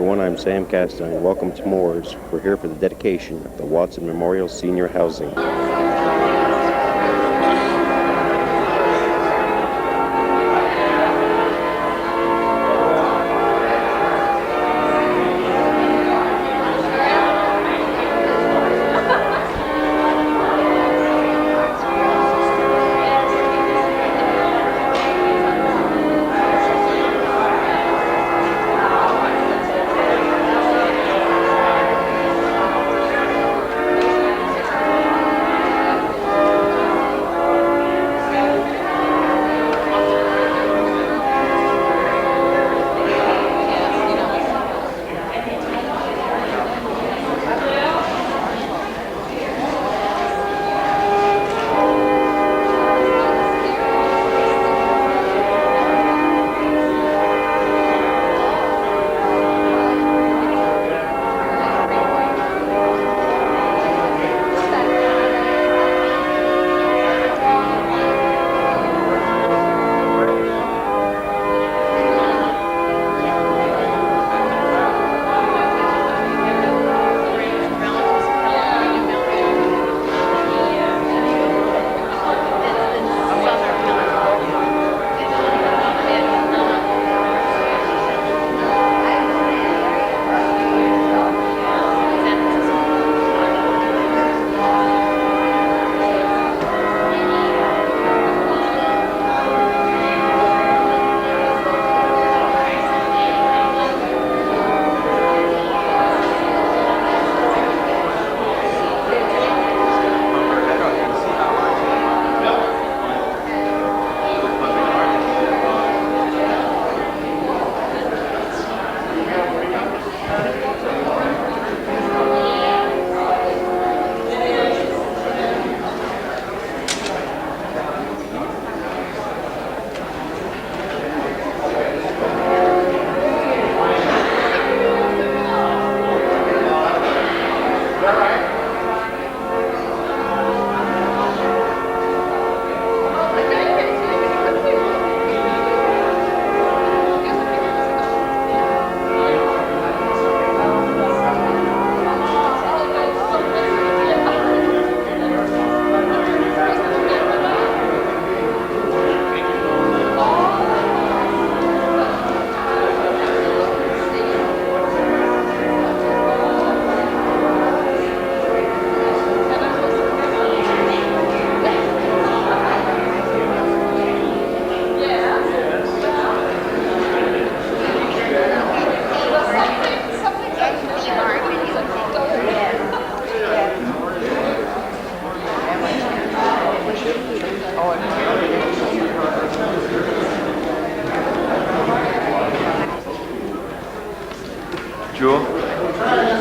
everyone. I'm Sam Castine. Welcome to Mooers. We're here for the dedication of the Watson Memorial Senior Housing.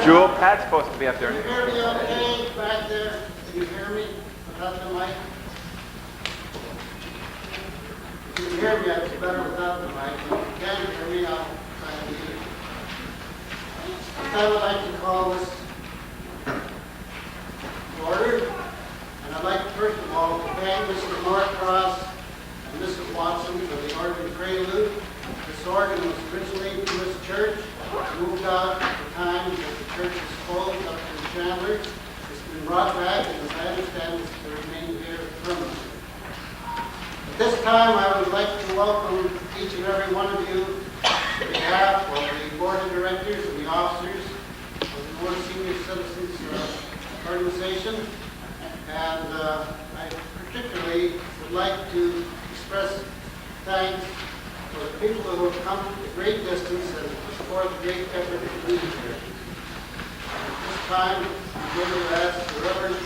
Jewel, Pat's supposed to be up there. Can you hear me okay back there? Can you hear me without the mic? If you can hear me, it's better without the mic. If you can't hear me, I'll try to use it. I would like to call this to order. And I'd like, first of all, to thank Mr. Norcross and Mrs. Watson for the organ prelude. This organ was originally to this church, moved out at the time that the church was closed up in Chandler. It's been brought back, and as I understand, it's to remain here permanently. At this time, I would like to welcome each and every one of you on behalf of the board of directors and the officers of the Mooers Senior Citizens Organization. And I particularly would like to express thanks for the people who have come a great distance and put forth great effort to be here. At this time, I'm going to ask the Reverend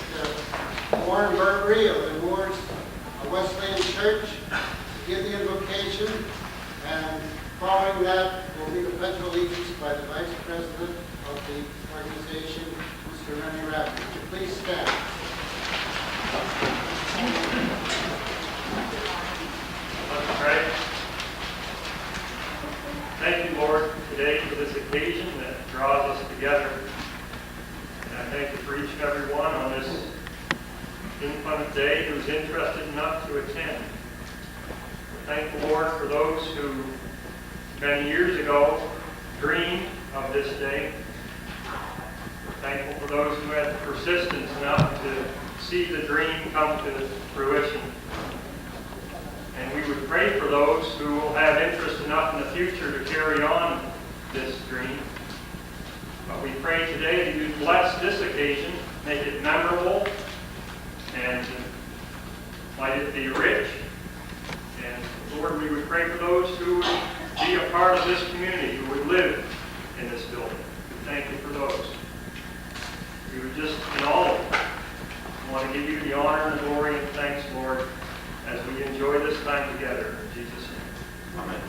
Warren Burberry of the Mooers Wesleyan Church to give the invocation, and following that will be the pledge of allegiance by the Vice President of the organization, Mr. Rennie Rapp. Would you please stand? Let's pray. Thank you, Lord, today for this occasion that draws us together. And I thank you for each and every one on this infant day who's interested enough to attend. Thank the Lord for those who many years ago dreamed of this day. We're thankful for those who had persistence enough to see the dream come to fruition. And we would pray for those who will have interest enough in the future to carry on this dream. But we pray today that you bless this occasion, make it memorable, and might it be rich. And Lord, we would pray for those who would be a part of this community, who would live in this building. We thank you for those. We would just, in all, want to give you the honor and the glory and thanks, Lord, as we enjoy this time together. In Jesus' name. Amen.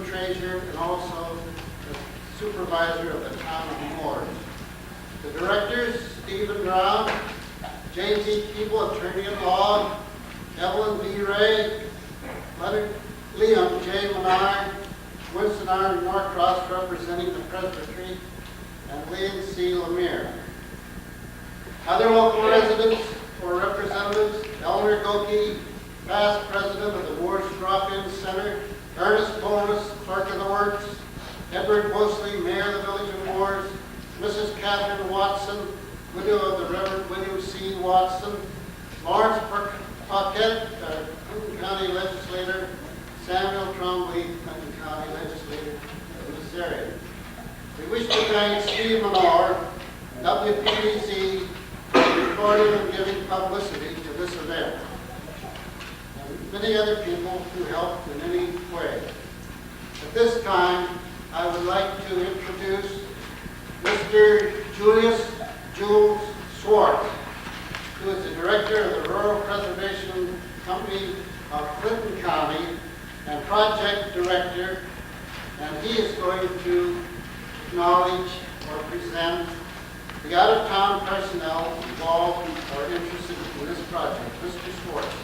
Treasurer, and also the Supervisor of the Town of Mooers. The Directors, Stephen Brown, James E. Keeble, Attorney at Law, Evelyn B. Ray, Leonard Liam J. Menard, Winston R. Norcross representing the Presbytery, and Lynn C. Lemire. Other local residents or representatives, Eleanor Goki, past President of the Mooers Drop-In Center, Ernest Bonus, Clerk of the Works, Edward Mosley, Mayor of the Village of Mooers, Mrs. Catherine Watson, widow of the Reverend William C. Watson, Lawrence Paquette, Clinton County Legislator, Samuel Trombley, Clinton County Legislator in this area. We wish to thank Steve Menard, WPDC, for recording and giving publicity to this event, and many other people who helped in any way. At this time, I would like to introduce Mr. Jules Schwartz, who is the Director of the Rural Preservation Company of Clinton County and Project Director, and he is going to acknowledge or present the out-of-town personnel involved or interested in this project. Mr. Schwartz.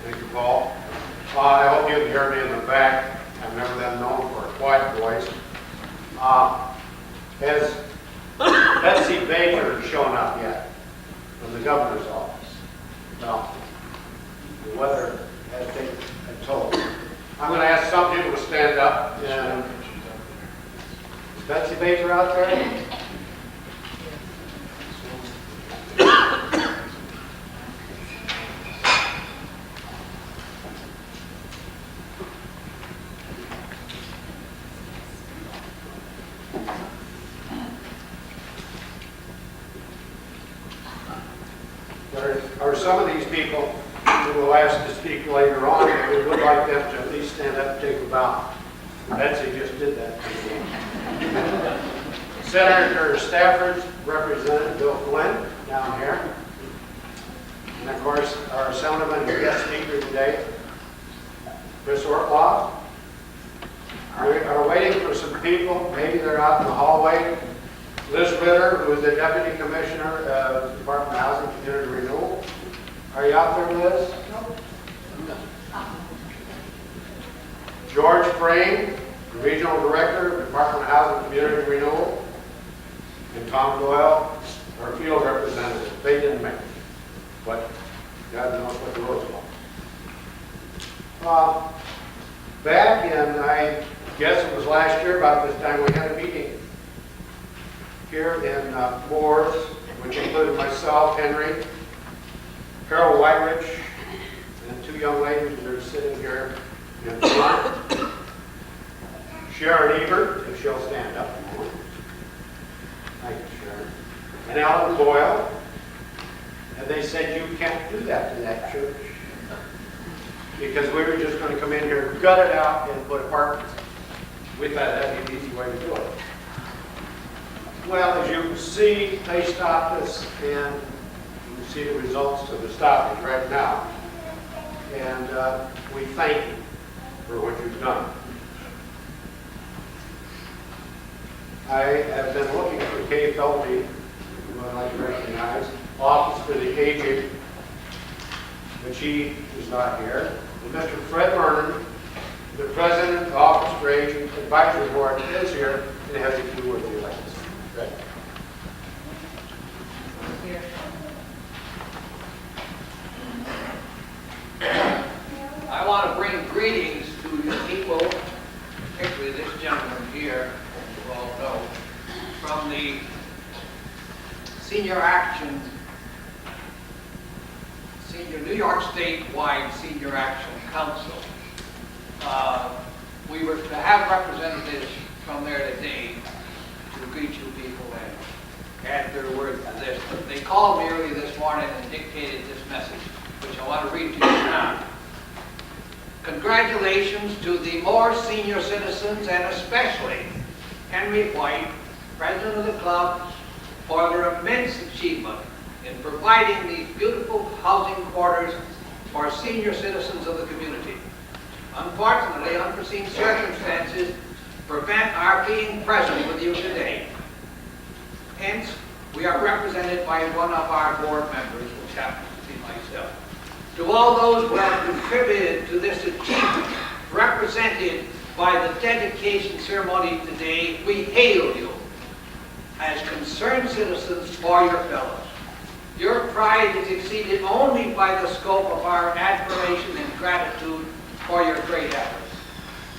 Thank you, Paul. I hope you can hear me in the back. I've never been known for a quiet voice. As Betsy Baker has shown up yet from the governor's office. Well, the weather has taken a toll. I'm going to ask some people to stand up. And is Betsy Baker out there? There are some of these people who will ask to speak later on, and we would like them to at least stand up and take a bow. Betsy just did that. Senator Stafford's Representative Bill Flynn down here. And of course, our Assemblyman and guest speaker today, Chris Ortlaw. We are waiting for some people. Maybe they're out in the hallway. Liz Ritter, who is the Deputy Commissioner of the Department of Housing and Community Renewal. Are you out there, Liz? George Frame, Regional Director of the Department of Housing and Community Renewal. And Tom Doyle, our field representative. They didn't make it, but God knows what the rules are. Back in, I guess it was last year, about this time, we had a meeting here in Mooers, which included myself, Henry, Carol Whiterich, and two young ladies that are sitting here in front. Sharon Ebert, if she'll stand up. Thank you, Sharon. And Alan Boyle. And they said, you can't do that to that church. Because we were just going to come in here, gut it out, and put apartments. We thought that'd be an easy way to do it. Well, as you can see, they stopped us, and you can see the results of the stoppage right now. And we thank you for what you've done. I have been looking for Kay Felty, who I'd like to recognize, Office for the Aging, but she is not here. And Mr. Fred Vernon, the President of the Office for Aging Advisory Board, is here and has a few words he'd like to say. Fred. I want to bring greetings to you people, particularly this gentleman here, as you all know, from the New York State-wide Senior Action Council. We were to have representatives from there today to greet you people and add their word to this, but they called me early this morning and dictated this message, which I want to read to you now. Congratulations to the Mooers senior citizens and especially Henry White, President of the club, for their immense achievement in providing these beautiful housing quarters for senior citizens of the community. Unfortunately, unforeseen circumstances prevent our being present with you today. Hence, we are represented by one of our board members, which happens to be myself. To all those who have contributed to this achievement, represented by the dedication ceremony today, we hail you as concerned citizens for your fellows. Your pride is exceeded only by the scope of our admiration and gratitude for your great efforts.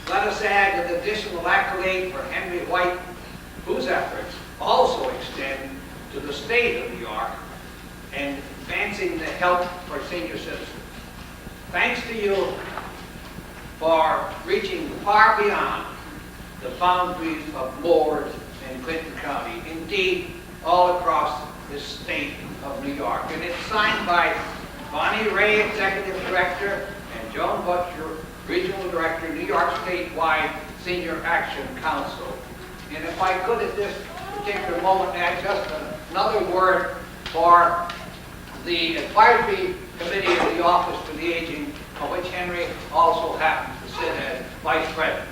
Let us add an additional accolade for Henry White, whose efforts also extend to the state of New York and advancing the help for senior citizens. Thanks to you for reaching far beyond the boundaries of Mooers and Clinton County, indeed all across the state of New York. And it's signed by Bonnie Ray, Executive Director, and Joan Butcher, Regional Director, New York Statewide Senior Action Council. And if I could at this particular moment add just another word for the Advisory Committee of the Office for the Aging, of which Henry also happens to sit as Vice President.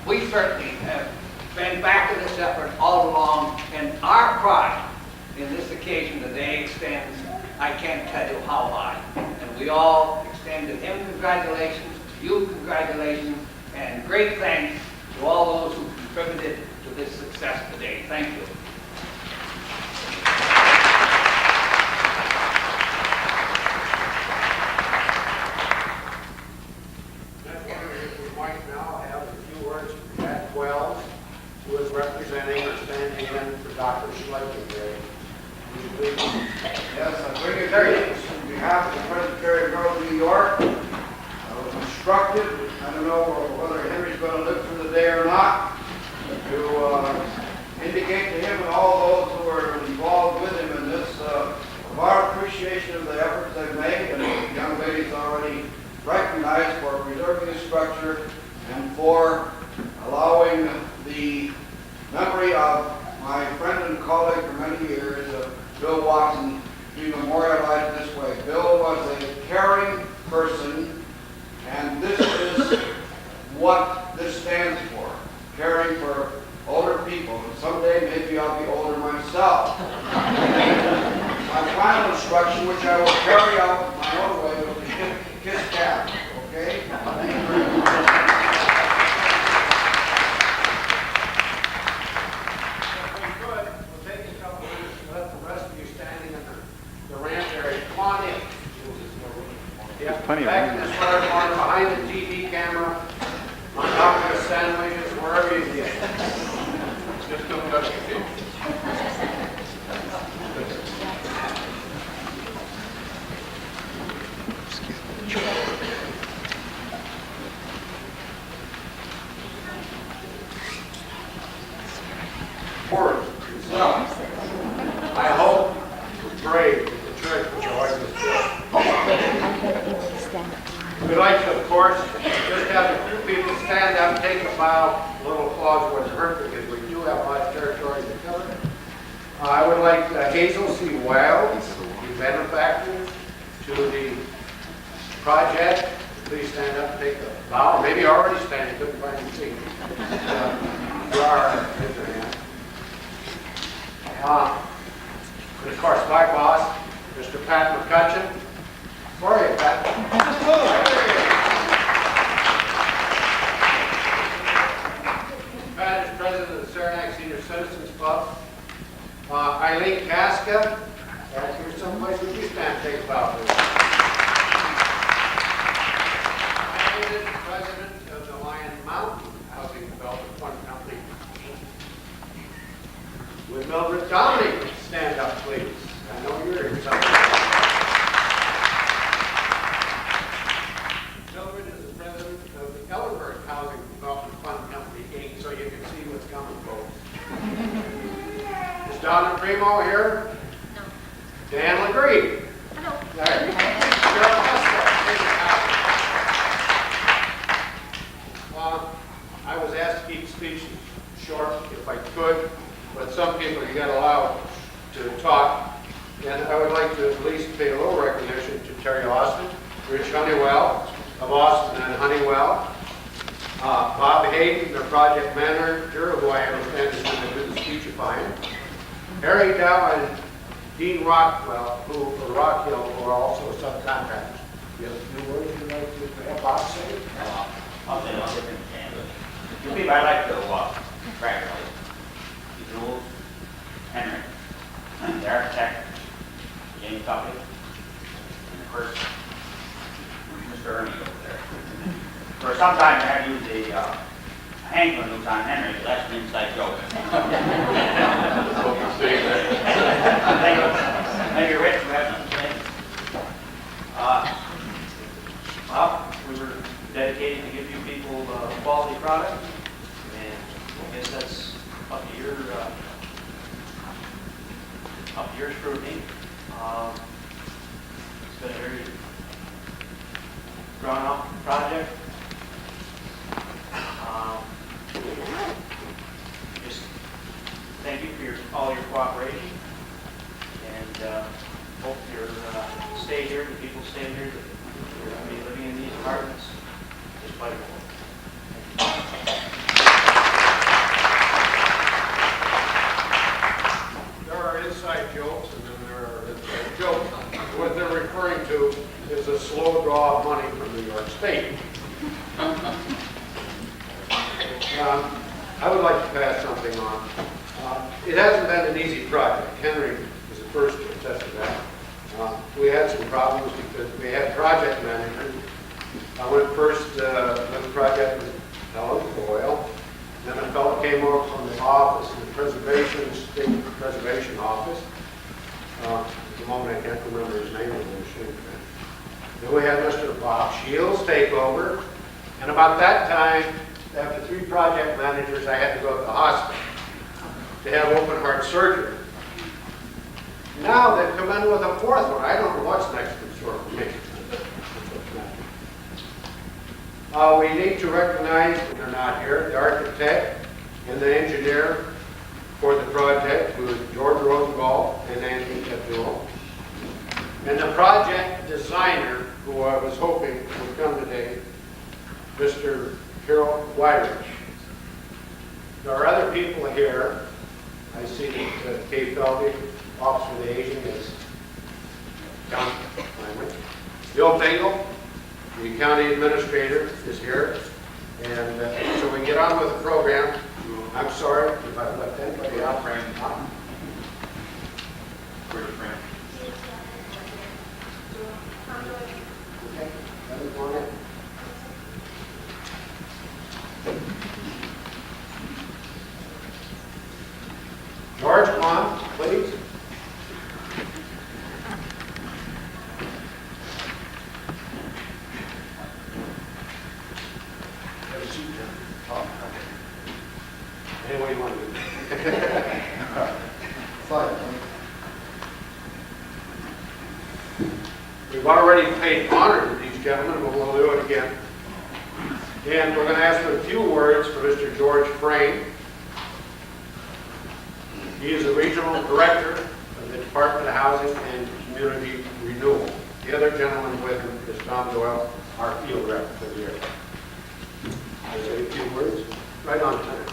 We certainly have been back in this effort all along, and our pride in this occasion today extends, I can't tell you how high. And we all extend to him congratulations, to you congratulations, and great thanks to all those who contributed to this success today. Thank you. We might now have a few words from Pat Wells, who is representing or standing in for Dr. Schleicher today. Yes, I bring greetings on behalf of the Presbyterian Girls of New York. I was instructed, I don't know whether Henry's going to live through the day or not, to indicate to him and all those who are involved with him in this of our appreciation of the efforts they've made, and the young lady's already recognized for preserving the structure and for allowing the memory of my friend and colleague for many years, Bill Watson, to be memorialized this way. Bill was a caring person, and this is what this stands for, caring for older people. And someday maybe I'll be older myself. My final instruction, which I will carry out my own way, will be kiss Cap, okay? Thank you very much. Plenty of Back room. in this far corner, behind the TV camera, on top of the sandwiches, wherever you get. Just don't touch the TV. Words. I hope, pray that the church will join this bill. We'd like to, of course, just have a few people stand up, take a bow. A little applause wouldn't hurt because we do have a lot of territory to cover. I would like Hazel C. Wells, the benefactor to the project. Please stand up and take a bow. Or maybe you're already standing, couldn't find your seat. You are, raise your hand. And of course, my boss, Mr. Pat McCutcheon. How are you, Pat? Pat is president of the Saranac Senior Citizens Club. Eileen Casca, back here someplace. Would you stand and take a bow, please? Eileen is president of the Lion Mountain Housing Development Fund Company. Would Mildred Dominic stand up, please? I know you're here somewhere. Mildred is the president of the Ellenberg Housing Development Fund Company, Inc., so you can see what's coming, folks. Is Donna Primo here? No. Dan LeGree? Hello. There. Cheryl Husker. I was asked to keep speeches short if I could, but some people you got allowed to talk. And I would like to at least pay a little recognition to Terry Austin, Rich Honeywell of Austin and Honeywell, Bob Hayden, the project manager, who I understand is going to do the speechifying, Harry Dow and Dean Rockwell, Rockhill, who are also subcontractors. You have a few words you'd like to have Bob say? I'll say one different thing. Two people I'd like to congratulate. Jules, Henry, the architect, James Tuffy, and of course, Mr. Ernie over there. For some time I had used a Hank when it was on Henry, but that's an inside joke. Thank you, Rich, for having us today. Well, we were dedicated to give you people a quality product, and I guess that's up to your scrutiny. It's been a very drawn-out project. Just thank you for all your cooperation, and hope you stay here. The people stay here. You're going to be living in these apartments. Just pleasure. There are inside jokes and then there are inside jokes. What they're referring to is a slow draw of money from New York State. I would like to pass something on. It hasn't been an easy project. Henry was the first to attest to that. We had some problems because we had project managers. I went first with the project with Helen Boyle. Then a fellow came over from the office, the State Preservation Office. At the moment I can't remember his name. Then we had Mr. Bob Shields take over. And about that time, after 3 project managers, I had to go to the hospital to have open heart surgery. Now they've come in with a 4th one. I don't know what's next in store for me. We need to recognize, when they're not here, the architect and the engineer for the project, who is George Rosenthal and Andy Abdul. And the project designer, who I was hoping would come today, Mr. Carol Wyridge. There are other people here. I see that Kay Feldy, Officer of the Aging, is down. Bill Fingal, the county administrator, is here. And so we get on with the program. I'm sorry if I've left anybody out. Where's your friend? Okay, let me go in. George, come on, please. Have a seat there. Oh, okay. Any way you want to do it. Fine. We've already paid honor to these gentlemen, but we'll do it again. And we're going to ask for a few words for Mr. George Frame. He is the Regional Director of the Department of Housing and Community Renewal. The other gentleman with him is Tom Doyle, our field rep for the year. I say a few words. Right on time.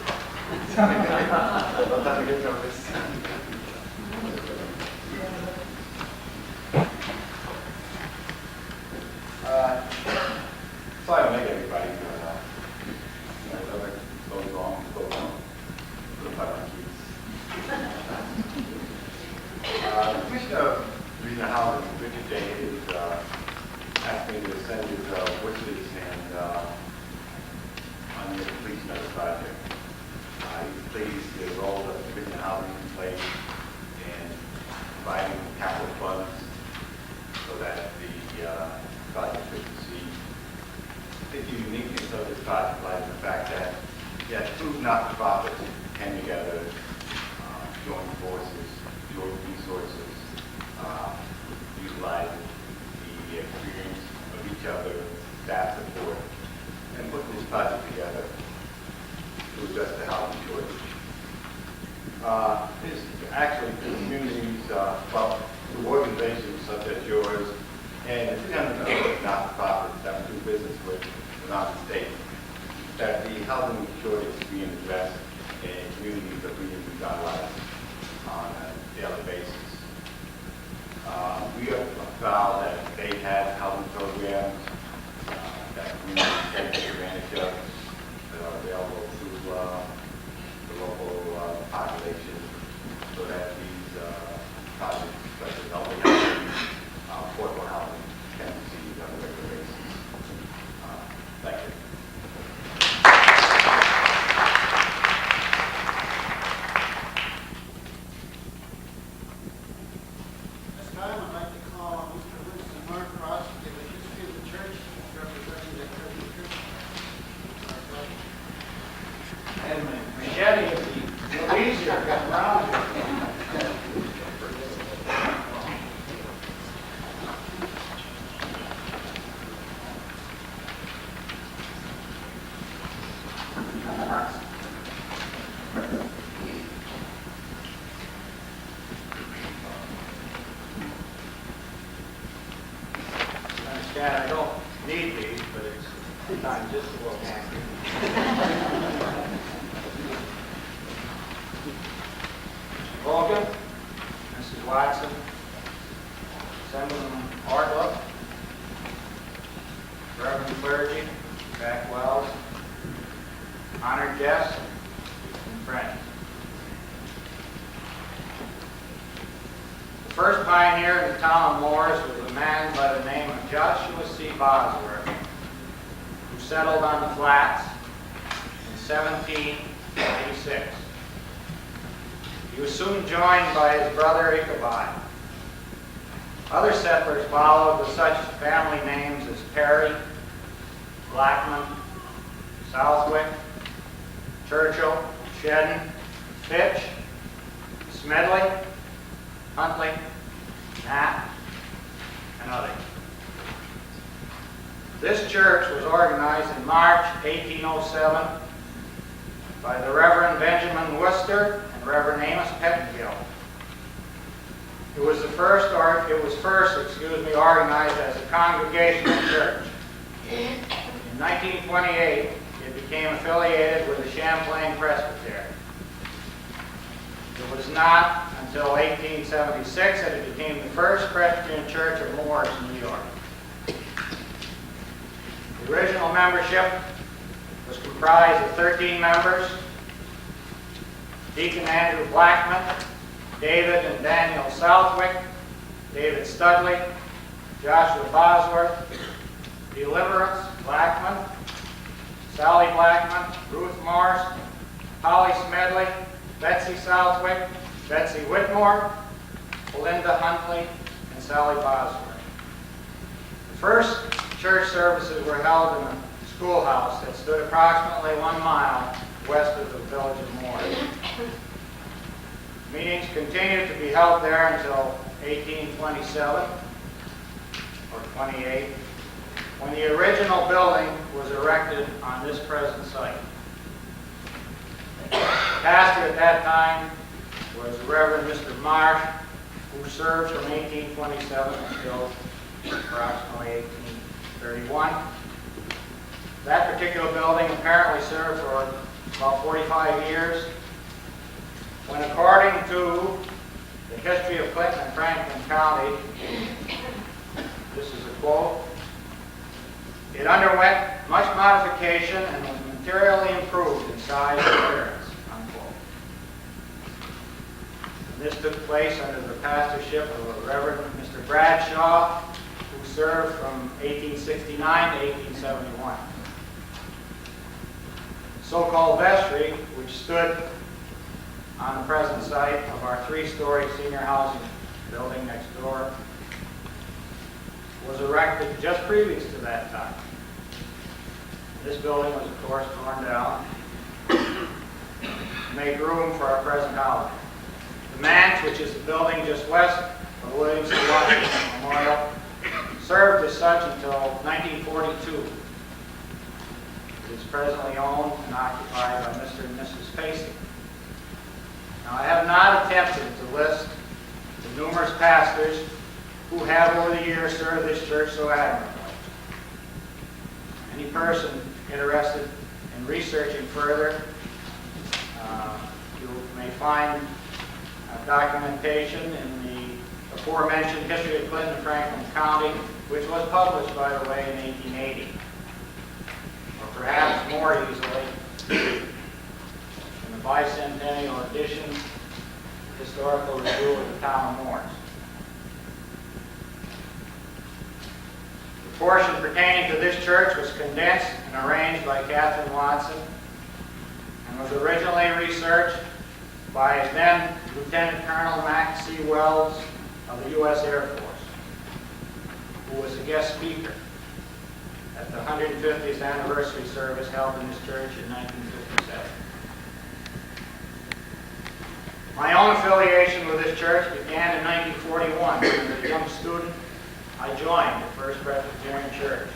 Sorry to make everybody whatever goes wrong, goes wrong. The Commissioner of Regional Housing, Richard J. is asked me to send his wishes and on the completion of the project. He's pleased the role that Regional Housing plays in providing capital funds so that the project could proceed. The uniqueness of this project lies in the fact that you have 2 not-for-profits came together, joined forces, joined resources, utilizing the experience of each other, staff support, and put this project together to address the housing shortage. This actually for communities, well, through organizations such as yours, and the 300 other not-for-profits that we do business with around the state, that the housing shortage is being addressed and communities are being revitalized on a daily basis. We are proud that they have housing programs that communities can take advantage of that are available to the local population so that these projects such as elderly housing, affordable housing can proceed on a regular basis. Thank you. This time I'd like to call on Mr. Winston Marcross to give a history of the church representing the present church. And machete would be a little easier to get around here. understand I don't need these, but it's sometimes just a little handy. Mr. Vulcan, Mrs. Watson, Assemblyman Ardluck, Reverend Clergy, Jack Wells, honored guests, friends. The first pioneer in the town of Mooers was a man by the name of Joshua C. Bosworth, who settled on the flats in 1796. He was soon joined by his brother Ichabod. Other settlers followed with such family names as Perry, Blackman, Southwick, Churchill, Shedden, Fitch, Smedley, Huntley, Knapp, and others. This church was organized in March 1807 by the Reverend Benjamin Worcester and Reverend Amos Pettengill. It was first organized as a congregational church. In 1928, it became affiliated with the Champlain Presbytery. It was not until 1876 that it became the first Presbyterian church of Mooers, New York. The original membership was comprised of 13 members: Deacon Andrew Blackman, David and Daniel Southwick, David Studley, Joshua Bosworth, Deliverance Blackman, Sally Blackman, Ruth Morris, Polly Smedley, Betsy Southwick, Betsy Whitmore, Belinda Huntley, and Sally Bosworth. The first church services were held in a schoolhouse that stood approximately 1 mile west of the village of Mooers. Meetings continued to be held there until 1827 or 28, when the original building was erected on this present site. The pastor at that time was Reverend Mr. Marsh, who served from 1827 until approximately 1831. That particular building apparently served for about 45 years, when, according to the history of Clinton and Franklin County, this is a quote, "It underwent much modification and was materially improved in size and appearance," unquote. And this took place under the pastorship of Reverend Mr. Bradshaw, who served from 1869 to 1871. The so-called vestry, which stood on the present site of our 3-story senior housing building next door, was erected just previous to that time. This building was, of course, torn down to make room for our present housing. The manse, which is the building just west of the William C. Washington Memorial, served as such until 1942. It is presently owned and occupied by Mr. and Mrs. Pacey. Now, I have not attempted to list the numerous pastors who have over the years served this church so admirably. Any person interested in researching further, you may find documentation in the aforementioned History of Clinton and Franklin County, which was published, by the way, in 1880. Or perhaps more easily, in the bicentennial edition, Historical Review of the Town of Mooers. The portion pertaining to this church was condensed and arranged by Catherine Watson and was originally researched by then Lieutenant Colonel Max C. Wells of the U.S. Air Force, who was a guest speaker at the 150th anniversary service held in this church in 1957. My own affiliation with this church began in 1941. As a young student, I joined the First Presbyterian Church.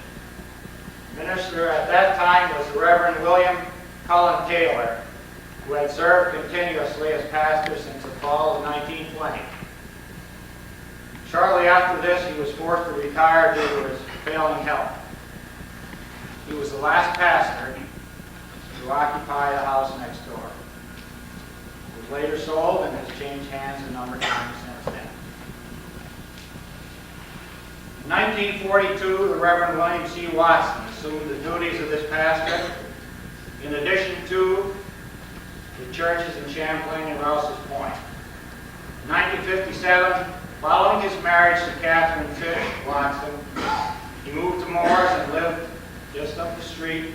Minister at that time was the Reverend William Cullen Taylor, who had served continuously as pastor since the fall of 1920. Shortly after this, he was forced to retire due to his failing health. He was the last pastor to occupy the house next door. It was later sold and has changed hands a number of times since then. In 1942, the Reverend William C. Watson assumed the duties of this pastor, in addition to the churches in Champlain and Rouse's Point. In 1957, following his marriage to Catherine Fish Watson, he moved to Mooers and lived just up the street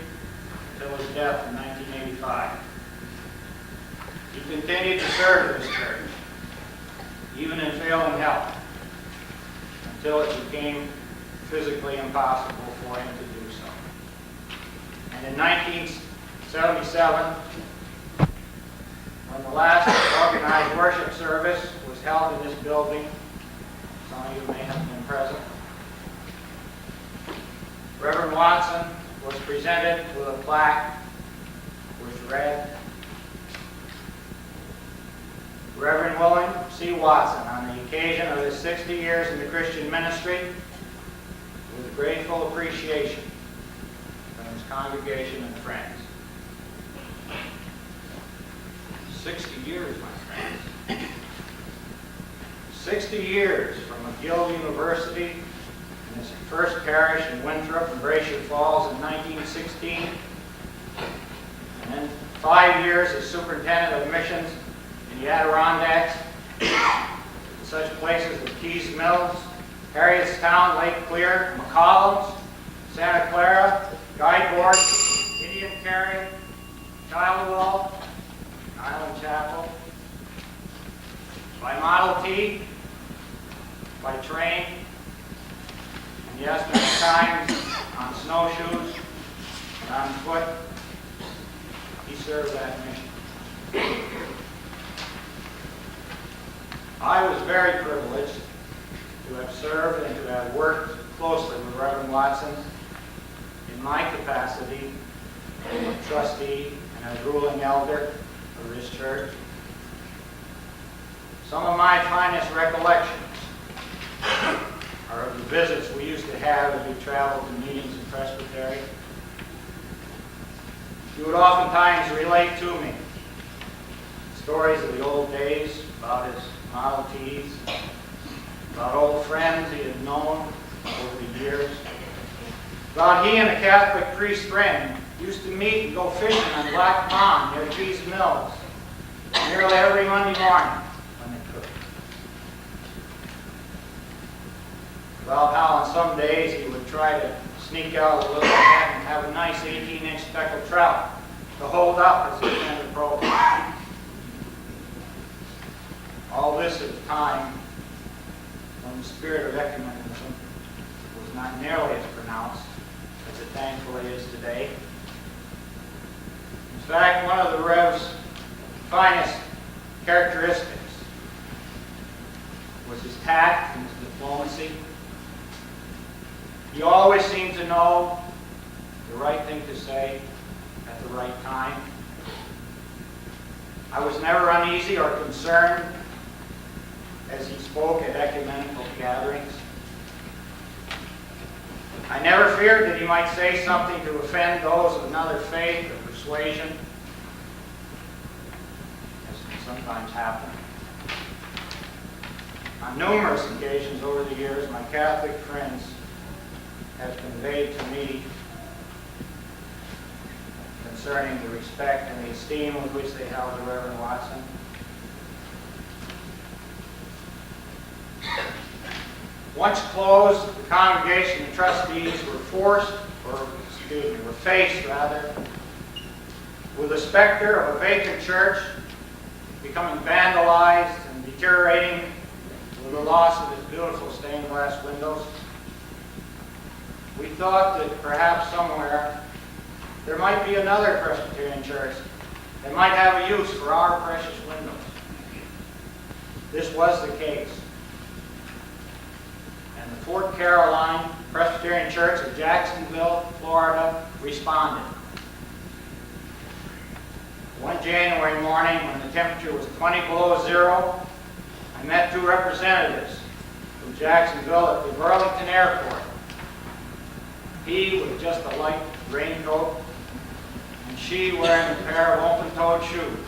until his death in 1985. He continued to serve this church, even in failing health, until it became physically impossible for him to do so. And in 1977, when the last organized worship service was held in this building, some of you may have been present, Reverend Watson was presented with a plaque which read, Reverend William C. Watson, on the occasion of his 60 years in the Christian ministry, with grateful appreciation from his congregation and friends. 60 years, my friends. 60 years from McGill University in his first parish in Winthrop and Brasher Falls in 1916, and then 5 years as superintendent of missions in the Adirondacks, in such places as Keys Mills, Harrietstown, Lake Clear, McCollums, Santa Clara, Guideboard, Indian Carry, Childwell, Island Chapel, by Model T, by train, and yes, many times on snowshoes and on foot. He served that mission. I was very privileged to have served and to have worked closely with Reverend Watson in my capacity as a trustee and as ruling elder of this church. Some of my finest recollections are of the visits we used to have as we traveled to meetings in Presbytery. He would oftentimes relate to me stories of the old days about his Model Ts, about old friends he had known over the years, about he and a Catholic priest friend used to meet and go fishing on Black Pond near Keys Mills nearly every Monday morning when they could. About how on some days he would try to sneak out a little bit and have a nice 18-inch speckled trout to hold up as the end approached. All this at a time when the spirit of ecumenism was not nearly as pronounced as it thankfully is today. In fact, one of the Rev's finest characteristics was his tact and his diplomacy. He always seemed to know the right thing to say at the right time. I was never uneasy or concerned as he spoke at ecumenical gatherings. I never feared that he might say something to offend those of another faith or persuasion, as can sometimes happen. On numerous occasions over the years, my Catholic friends have conveyed to me concerning the respect and the esteem with which they held the Reverend Watson. Once closed, the congregation and trustees were faced with the specter of a vacant church becoming vandalized and deteriorating with the loss of its beautiful stained glass windows. We thought that perhaps somewhere there might be another Presbyterian church that might have a use for our precious windows. This was the case. And the Fort Caroline Presbyterian Church of Jacksonville, Florida, responded. One January morning, when the temperature was 20 below zero, I met two representatives from Jacksonville at the Burlington Airport. He with just a light raincoat, and she wearing a pair of open-toed shoes.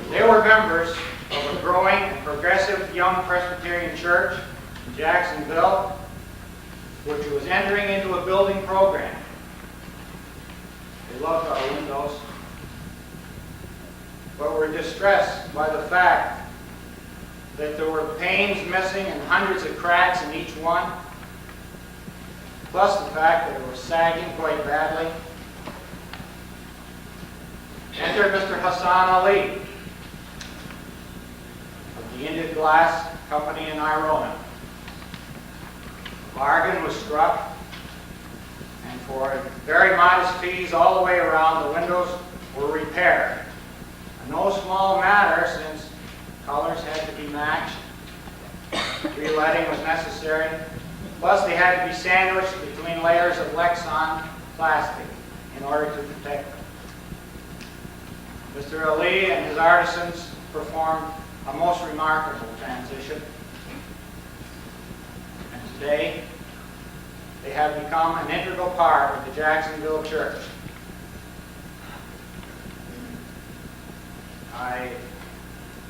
They were members of a growing and progressive young Presbyterian church in Jacksonville, which was entering into a building program. They loved our windows, but were distressed by the fact that there were panes missing and hundreds of cracks in each one, plus the fact that it was sagging quite badly. Enter Mr. Hassan Ali of the India Glass Company in Irona. A bargain was struck, and for very modest fees all the way around, the windows were repaired. A no small matter, since colors had to be matched, relighting was necessary, plus they had to be sandwiched between layers of Lexan plastic in order to protect them. Mr. Ali and his artisans performed a most remarkable transition, and today they have become an integral part of the Jacksonville Church. I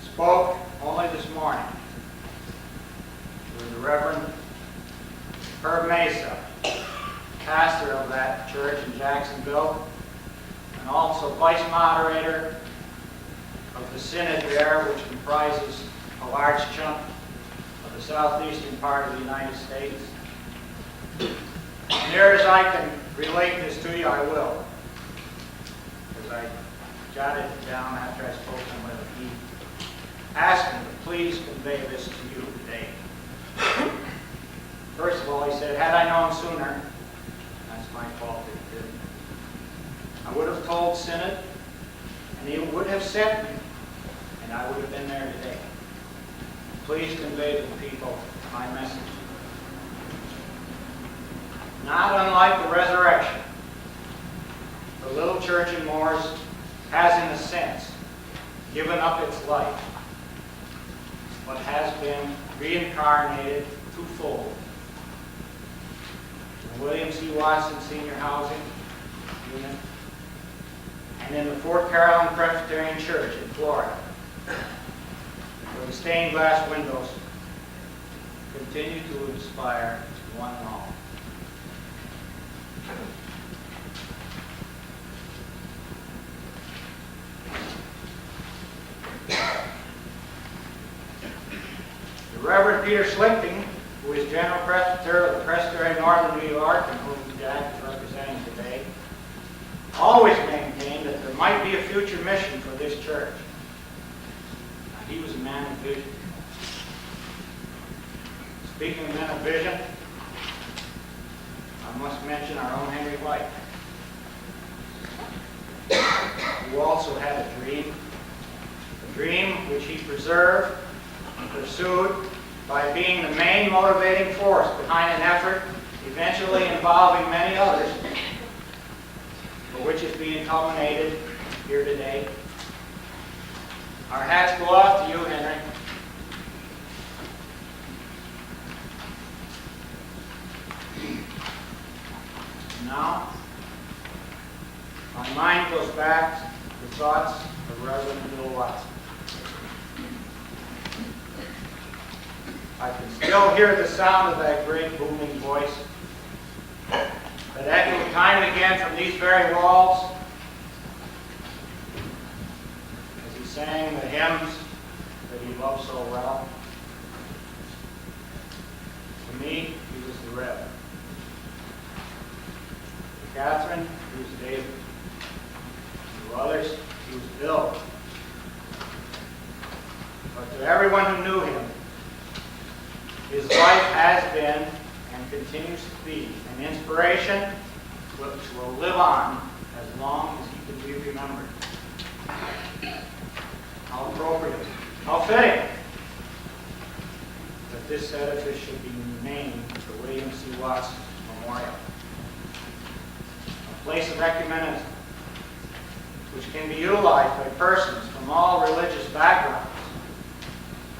spoke only this morning with the Reverend Herb Mesa, pastor of that church in Jacksonville, and also vice moderator of the synod there, which comprises a large chunk of the southeastern part of the United States. And near as I can relate this to you, I will, because I jotted it down after I spoke to him with him. He asked me to please convey this to you today. First of all, he said, had I known sooner, that's my fault that he didn't, I would have told Synod, and he would have sent me, and I would have been there today. Please convey to the people my message. Not unlike the resurrection, the little church in Mooers has, in a sense, given up its life, but has been reincarnated twofold. In the William C. Watson Senior Housing Unit, and in the Fort Caroline Presbyterian Church in Florida, where the stained glass windows continue to inspire one and all. The Reverend Peter Slichting, who is General Presbyter of the Presbytery Northern New York, and whom Jack is representing today, always maintained that there might be a future mission for this church. Now, he was a man of vision. Speaking of men of vision, I must mention our own Henry White, who also had a dream which he preserved and pursued by being the main motivating force behind an effort eventually involving many others, but which is being culminated here today. Our hats go off to you, Henry. Now, my mind goes back to the thoughts of Reverend Bill Watson. I can still hear the sound of that great booming voice that echoed time and again from these very walls as he sang the hymns that he loved so well. To me, he was the Rev. To Catherine, he was David. To others, he was Bill. But to everyone who knew him, his life has been and continues to be an inspiration which will live on as long as he can be remembered. How appropriate, how fitting that this edifice should be named the William C. Watson Memorial. A place of ecumenism which can be utilized by persons from all religious backgrounds,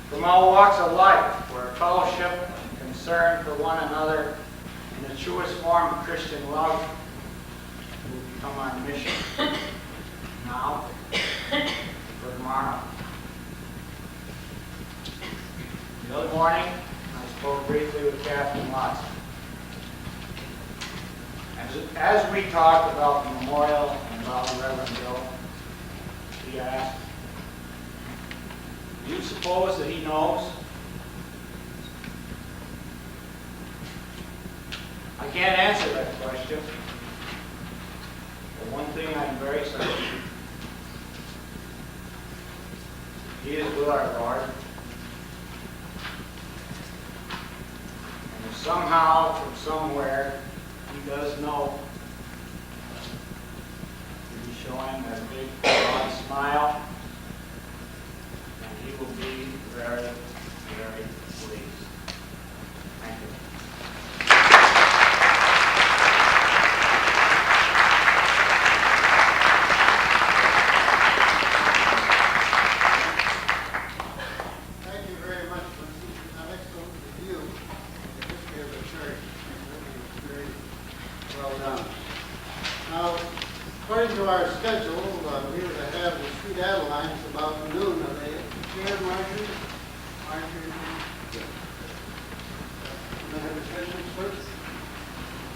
from all walks of life, where fellowship and concern for one another in the truest form of Christian love will become our mission now for tomorrow. The other morning, I spoke briefly with Captain Watson. As we talked about the memorial and about Reverend Bill. He asked, do you suppose that he knows? I can't answer that question. But one thing I'm very certain, he is with our Lord. And if somehow, from somewhere, he does know, he's showing that big broad smile, and he will be very, very pleased. Thank you. Thank you very much for an excellent review of the history of the church. It was very well done. Now, according to our schedule, we were to have the Sweet Adelines about noon. Are they here, Marjorie? Marjorie? Can I have refreshments first?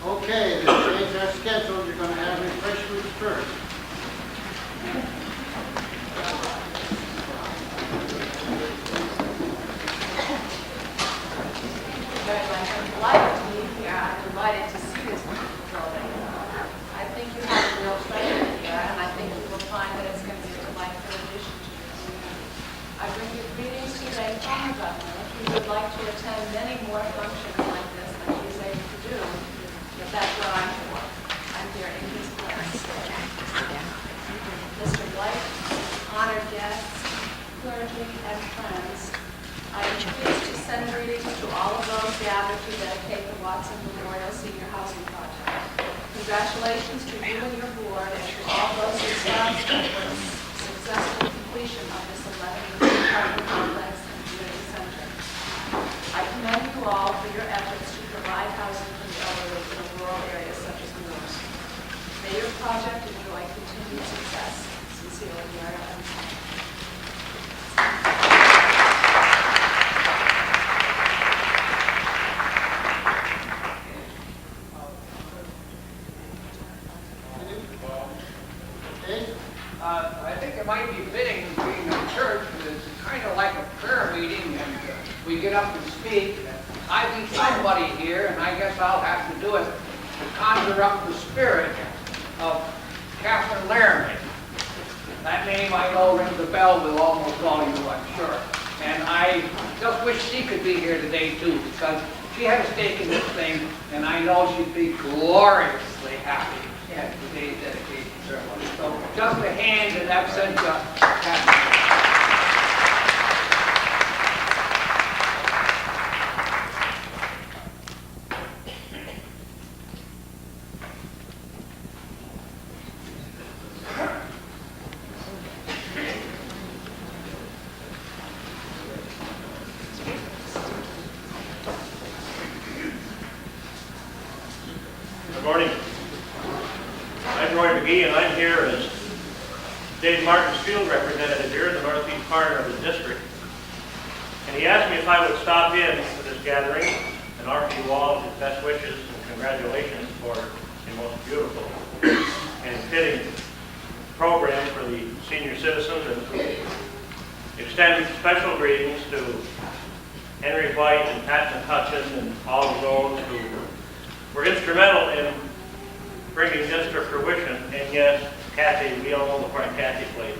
Okay, then change our schedule. You're going to have refreshments first. I'm delighted to be here. I'm delighted to see this beautiful building. I think you have a real treasure here, and I think you will find that it's going to be a delightful addition to your community. I bring you greetings today from the governor. He would like to attend many more functions like this than he is able to do, but that's what I'm for. I'm here in his place. Mr. White, honored guests, clergy, and friends, I am pleased to send greetings to all of those gathered to dedicate the Watson Memorial Senior Housing Project. Congratulations to you and your board and to all those responsible for the successful completion of this 11-year apartment complex and community center. I commend you all for your efforts to provide housing for the elderly in a rural area such as Mooers. May your project enjoy continued success. Sincerely, Mary Ellen. I think it might be fitting being a church, because it's kind of like a prayer meeting, and we get up and speak. I be somebody here, and I guess I'll have to do it to conjure up the spirit of Catherine Laramie. That name I know rings a bell with almost all of you, I'm sure. And I just wish she could be here today, too, because she had a stake in this thing, and I know she'd be gloriously happy at today's dedication ceremony. So just a hand in absentia. Good morning. I'm Roy McGee, and I'm here as Dave Martin's field representative here in the northeast corner of the district. And he asked me if I would stop in for this gathering and offer you all his best wishes and congratulations for a most beautiful and fitting program for the senior citizens, and to extend special greetings to Henry White and Pat McCutcheon and all of those who were instrumental in bringing this to fruition. And yes, Kathy, we all know the part Kathy played.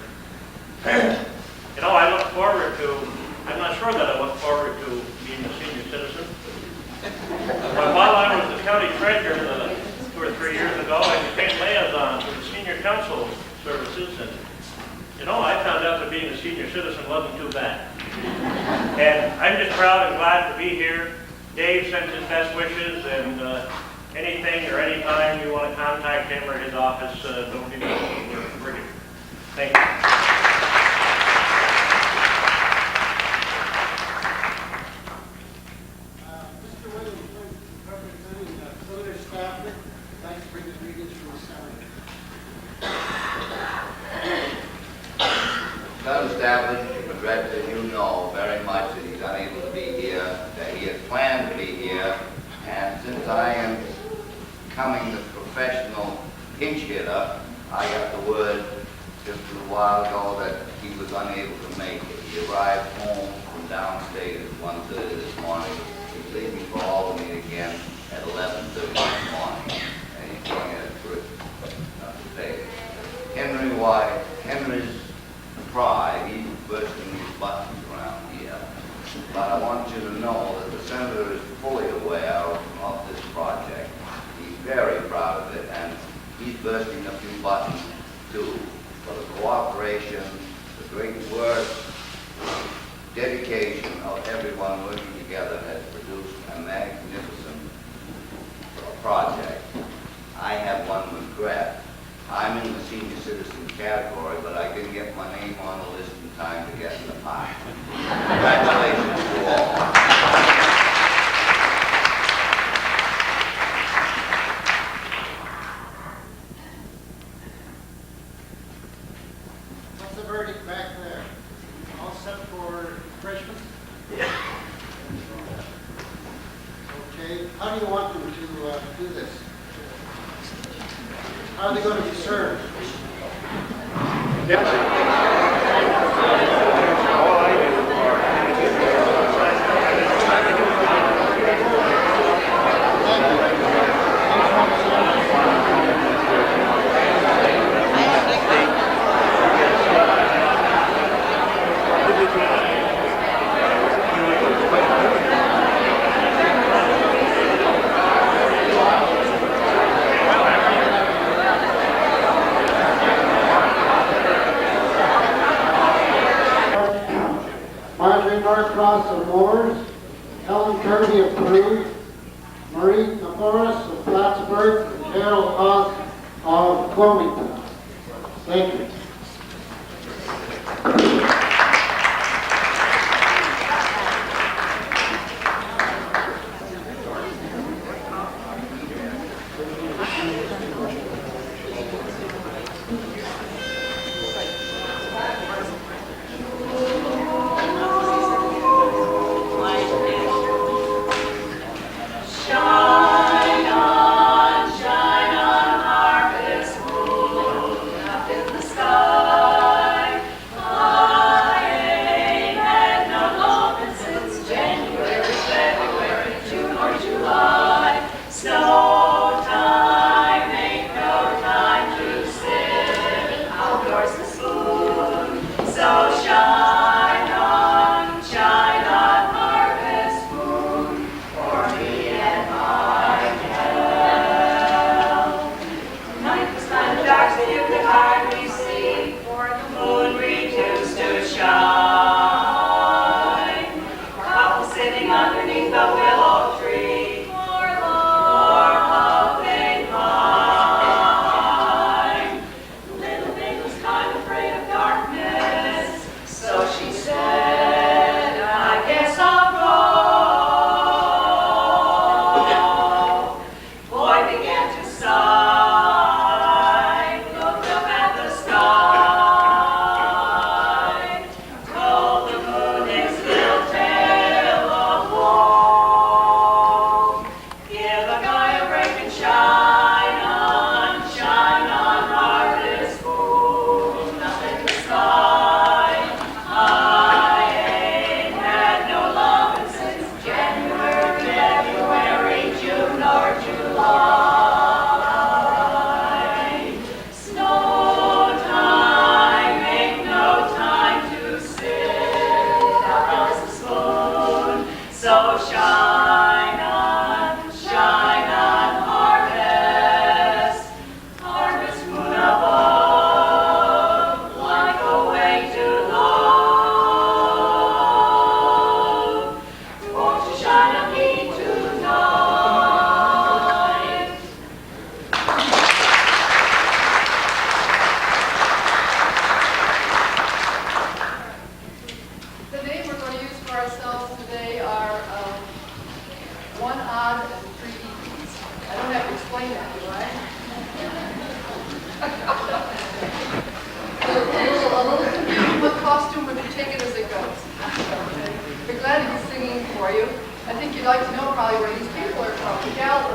You know, I look forward to, I'm not sure that I look forward to being a senior citizen. But while I was the county treasurer 2 or 3 years ago, I became liaison to the senior council services, and you know, I found out that being a senior citizen wasn't too bad. And I'm just proud and glad to be here. Dave sends his best wishes, and anything or anytime you want to contact him or his office, don't be shy. We're here. Thank you. Mr. Williams, representing Senator Stafford, I'd like to bring the greetings from the Senator. Senator Stafford, regretfully, you know very much that he's unable to be here, that he had planned to be here, and since I am becoming the professional pinch hitter, I got the word just a little while ago that he was unable to make it. He arrived home from downstate at 1:30 this morning. He's leaving for Albany again at 11:30 this morning. And he's going at a trip up to Vegas. Henry's pride, he's bursting these buttons around here. But I want you to know that the senator is fully aware of this project. He's very proud of it, and he's bursting a few buttons too, for the cooperation, the great work, dedication of everyone working together has produced a magnificent project. I have one regret. I'm in the senior citizen category, but I didn't get my name on the list in time to get in the park. Congratulations to all. What's the verdict back there? All set for freshmen? Yeah. Okay, how do you want them to do this? How are they going to be served? Norcross of Mooers, Helen Kirby of Peru, Marie Naporis of Plattsburgh, and Carol Haas of Wilmington. Thank you.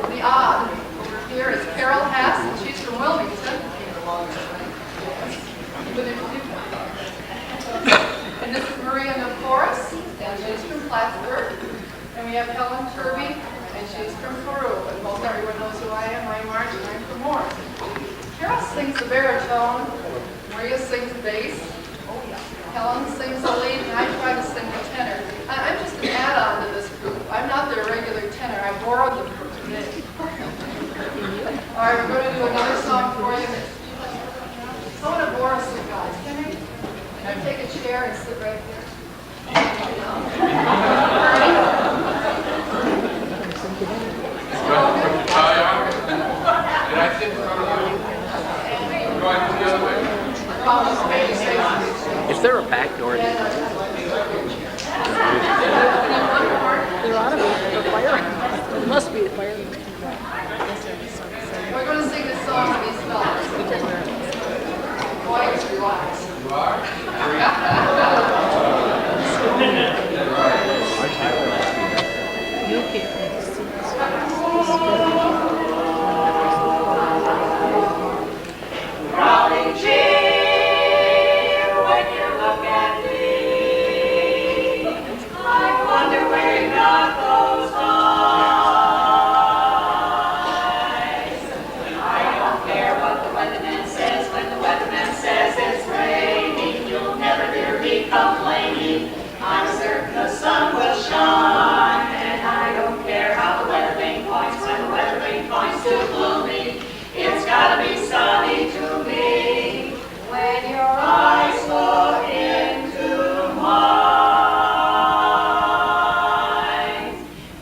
The odd over here is Carol Hess, and she's from Wilmington. have Helen Turby, and she's from Peru. And most everyone knows who I am. I'm March, and I'm from Mooers. Carol sings the baritone. Maria sings bass. Helen sings the lead, and I try to sing the tenor. I'm just an add-on to this group. I'm not their regular tenor. I borrowed them from today. All right, we're going to do another song for you. Someone to borrow some guys. Can I take a chair and sit right there? Did I sit in front of you? Go ahead, the other way. Is there a back door? There ought to be a fire. There must be a fire. We're going to sing this song to these fellas. Boys, relax. You are? You can't. Rolling cheer when you look at me. I wonder where you got those eyes. I don't care what the weatherman says when the weatherman says it's raining. You'll never hear me complaining. I'm certain the sun will shine. And I don't care how the weather vane points when the weather vane points to gloomy. It's gotta be sunny to me when your eyes look into mine.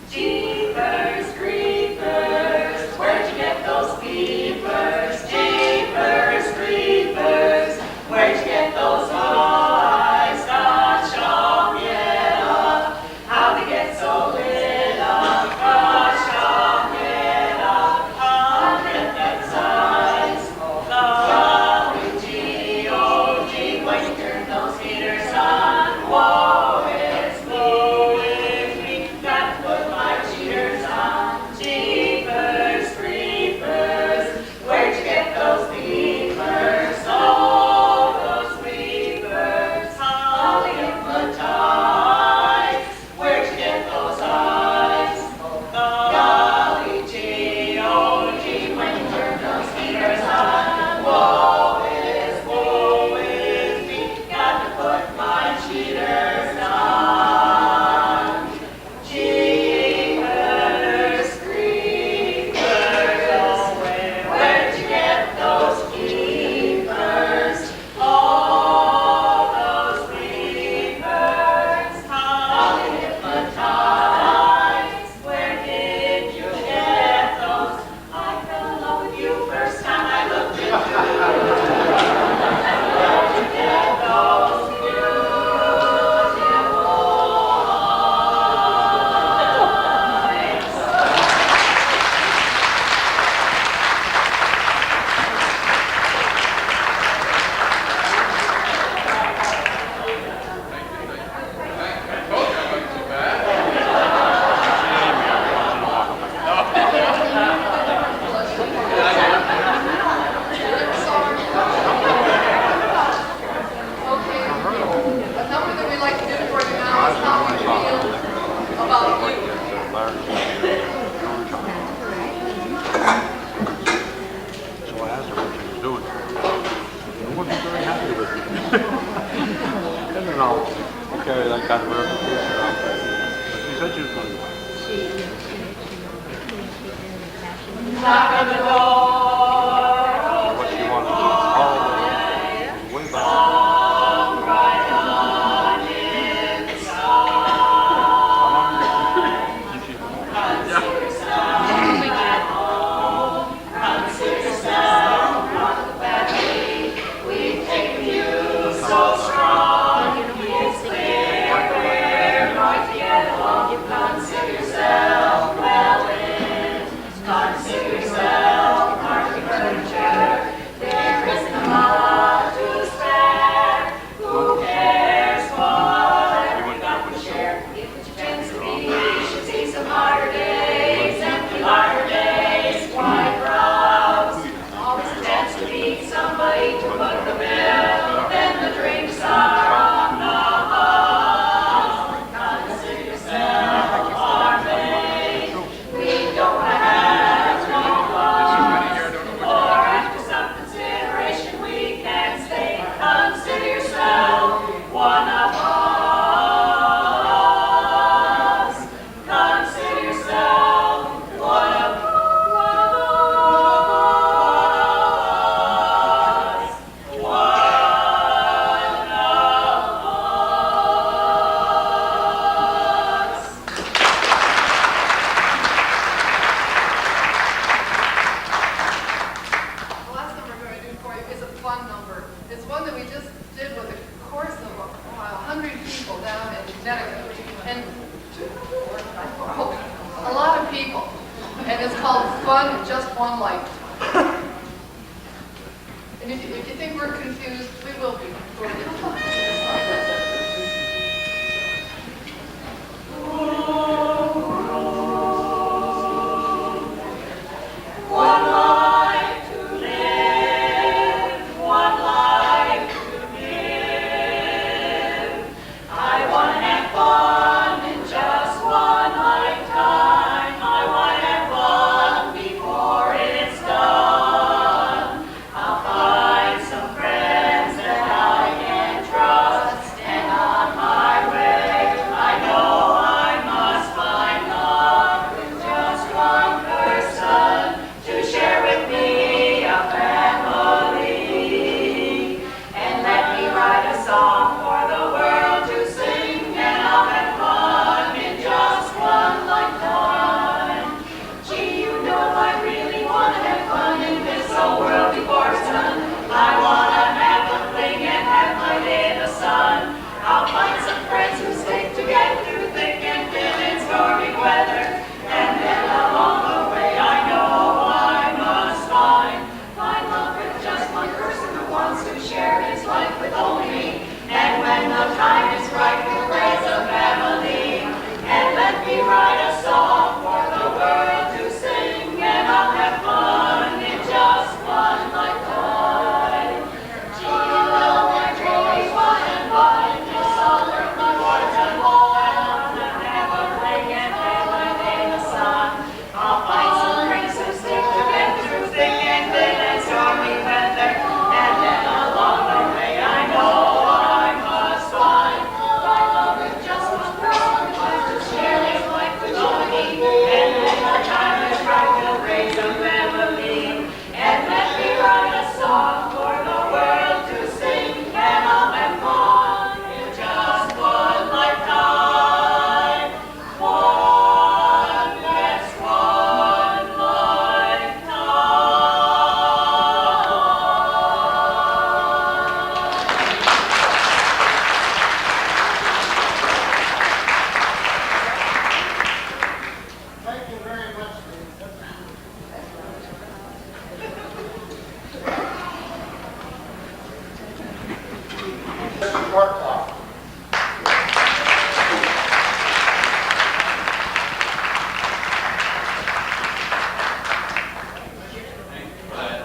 Jeepers, creepers, where'd you get those peepers? Jeepers, creepers, where'd you get those eyes? Gosh, oh, yeah, how'd they get so lit up? Gosh, oh, yeah, how'd they get that size? Golly gee, oh gee, when you turn those heaters on, woe is me, got to put my cheaters on. Jeepers, creepers, where'd you get those beavers? Oh, those beavers, how they hypnotize. Where'd you get those eyes? Golly gee, oh gee, when you turn those heaters on, woe is me, got to put my cheaters on. Jeepers, creepers, where'd you get those keepers? Oh, those creepers, how they hypnotize. Where did you get those? I fell in love with you first time I looked at you. Where'd you get those beautiful eyes? I told you I wasn't so bad. Okay, a number that we like to do for you now is how we feel about you. So I asked her what she was doing. I wasn't very happy with me. I don't know. Okay, that kind of verification out there. She said she was going to. Knock on the door. What she wanted to do. Oh, way back. Come right on inside. Consider yourself at home. Consider yourself part of the family. We've taken you so strong. It's clear we're going to get along. Consider yourself well in. Consider yourself and it's called Fun in Just One Life. And if you think we're confused, we will be. One life to live, one life to live. I want to have fun in just one lifetime. I want to have fun before it's done. I'll find some friends that I can trust, and on my way, I know I must find love with just one person to share with me a family. And let me write a song for the world to sing, and I'll have fun in just one lifetime. Gee, you know I really want to have fun in this old world before it's done. I want to have a fling and have my day in the sun. I'll find some friends who stick together through thick and thin and stormy weather. And then along the way I know I must find love with just one person who wants to share his life with only me. And when the time is right, we'll raise a family. And let me write a song for the world to sing, and I'll have fun in just one lifetime. Gee, you know I really want to have fun in this old world before it's done. I want to have a fling and have my day in the sun. I'll find some friends who stick together through thick and thin and stormy weather. And then along the way I know I must find love with just one person who wants to share his life with only me. And when the time is right, we'll raise a family. And let me write a song for the world to sing, and I'll have fun in just one lifetime. One, yes, one Thank you very much, Steve. Mr. Bartloff. For that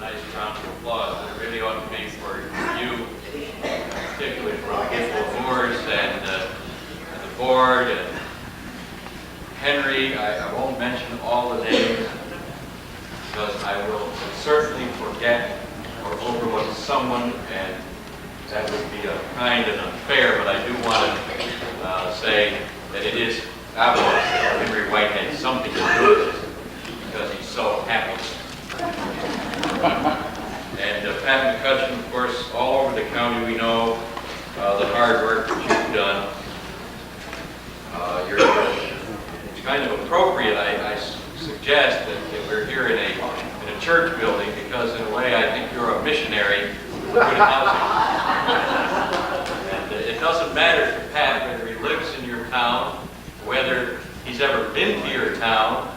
nice round of applause that it really ought to be for you, particularly for the people of Mooers and the board and Henry. I won't mention all the names because I will certainly forget or overlook someone, and that would be kind and unfair, but I do want to say that it is obvious that Henry White had something to do with this because he's so happy. And Pat McCutcheon, of course, all over the county we know the hard work that you've done. It's kind of appropriate, I suggest, that we're here in a church building because in a way I think you're a missionary for good housing. And it doesn't matter to Pat whether he lives in your town, whether he's ever been to your town,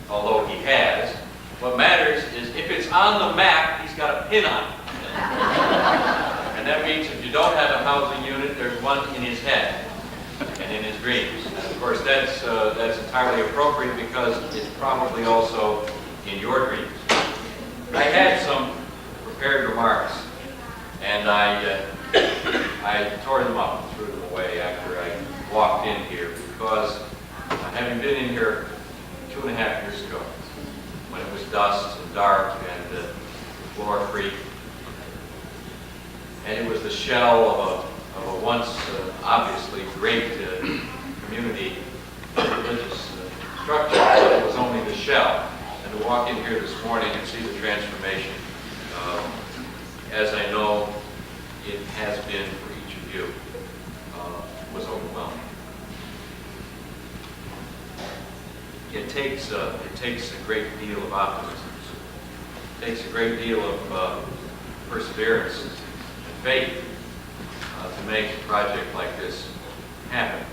although he has. What matters is if it's on the map, he's got a pin on it. And that means if you don't have a housing unit, there's one in his head and in his dreams. And of course, that's entirely appropriate because it's probably also in your dreams. I had some prepared remarks, and I tore them up and threw them away after I walked in here because having been in here 2.5 years ago, when it was dust and dark and the floor creaked, and it was the shell of a once obviously great community religious structure, but it was only the shell. And to walk in here this morning and see the transformation, as I know it has been for each of you, was overwhelming. It takes a great deal of optimism. It takes a great deal of perseverance and faith to make a project like this happen.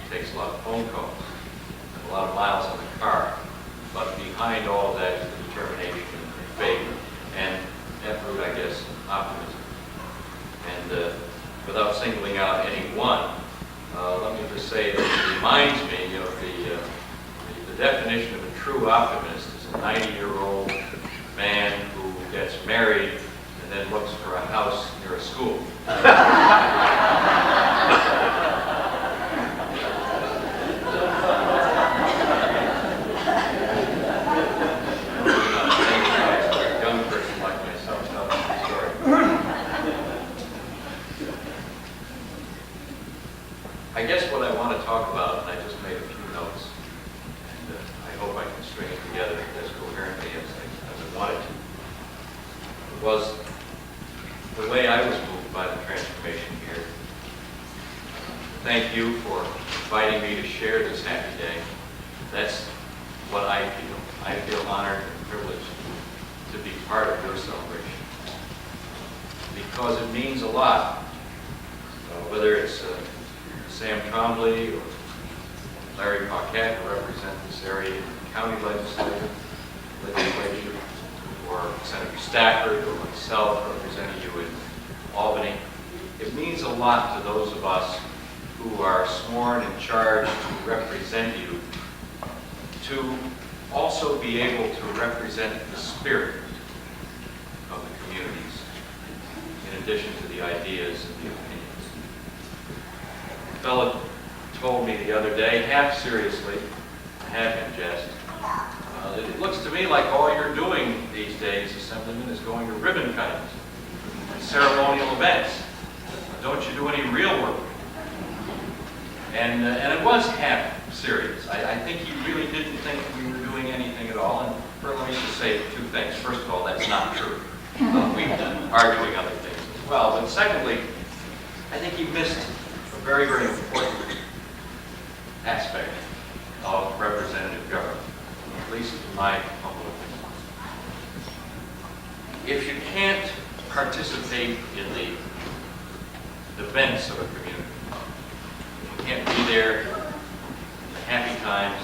It takes a lot of phone calls, and a a lot of miles on the car. But behind all of that is the determination and faith, and at root, I guess, optimism. And without singling out any one, let me just say that it reminds me of the definition of a true optimist is a 90-year-old man who gets married and then looks for a house near a school. I guess what I want to talk about, and I just made a few notes, and I hope I can string it together as coherently as I wanted to, was the way I was moved by the transformation here. Thank you for inviting me to share this happy day. That's what I feel. I feel honored and privileged to be part of your celebration, because it means a lot, whether it's Sam Trombley or Larry Paquette, who represent this area in the county legislature, or Senator Stafford or myself representing you in Albany. It means a lot to those of us who are sworn and charged to represent you, to also be able to represent the spirit of the communities, in addition to the ideas and the opinions. A fellow told me the other day, half seriously, half in jest, that it looks to me like all you're doing these days, Assemblyman, is going to ribbon cuttings and ceremonial events. Don't you do any real work? And it was half serious. I think he really didn't think we were doing anything at all. And let me just say two things. First of all, that's not true. We are doing other things as well. But secondly, I think he missed a very, very important aspect of representative government, at least in my humble opinion. If you can't participate in the events of a community, if you can't be there in the happy times,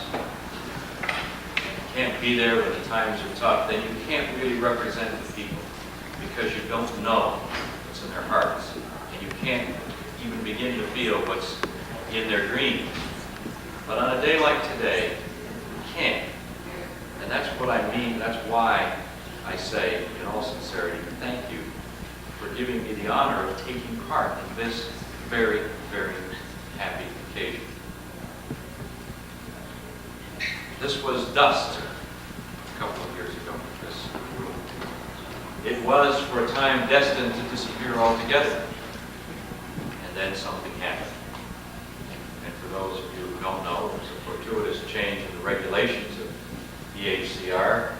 if you can't be there when the times are tough, then you can't really represent the people, because you don't know what's in their hearts, and you can't even begin to feel what's in their dreams. But on a day like today, you can. And that's what I mean. That's why I say, in all sincerity, thank you for giving me the honor of taking part in this very, very happy occasion. This was dust a couple of years ago, this room. It was, for a time, destined to disappear altogether. And then something happened. And for those of you who don't know, it was a fortuitous change in the regulations of EHCR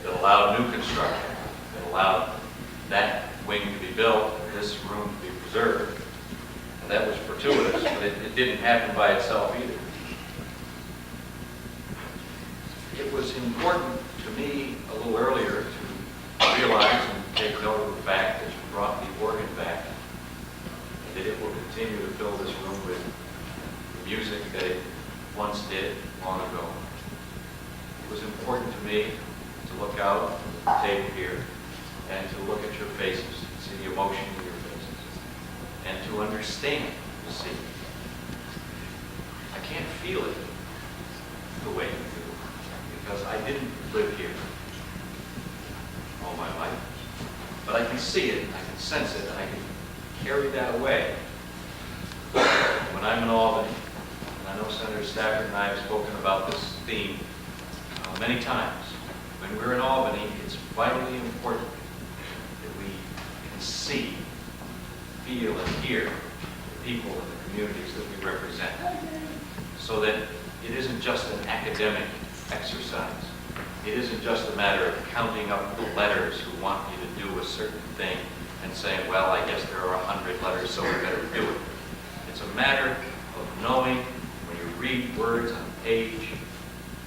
that allowed new construction, that allowed that wing to be built, and this room to be preserved. And that was fortuitous, but it didn't happen by itself either. It was important to me a little earlier to realize and take note of the fact that you brought the organ back, and that it will continue to fill this room with the music that it once did long ago. It was important to me to look out at the table here and to look at your faces, see the emotion in your faces, and to understand, you see. I can't feel it the way you do, because I didn't live here all my life. But I can see it, I can sense it, and I can carry that away. When I'm in Albany, and I know Senator Stafford and I have spoken about this theme many times, when we're in Albany, it's vitally important that we can see, feel, and hear the people and the communities that we represent, so that it isn't just an academic exercise. It isn't just a matter of counting up the letters who want you to do a certain thing and saying, well, I guess there are 100 letters, so we better do it. It's a matter of knowing when you read words on a page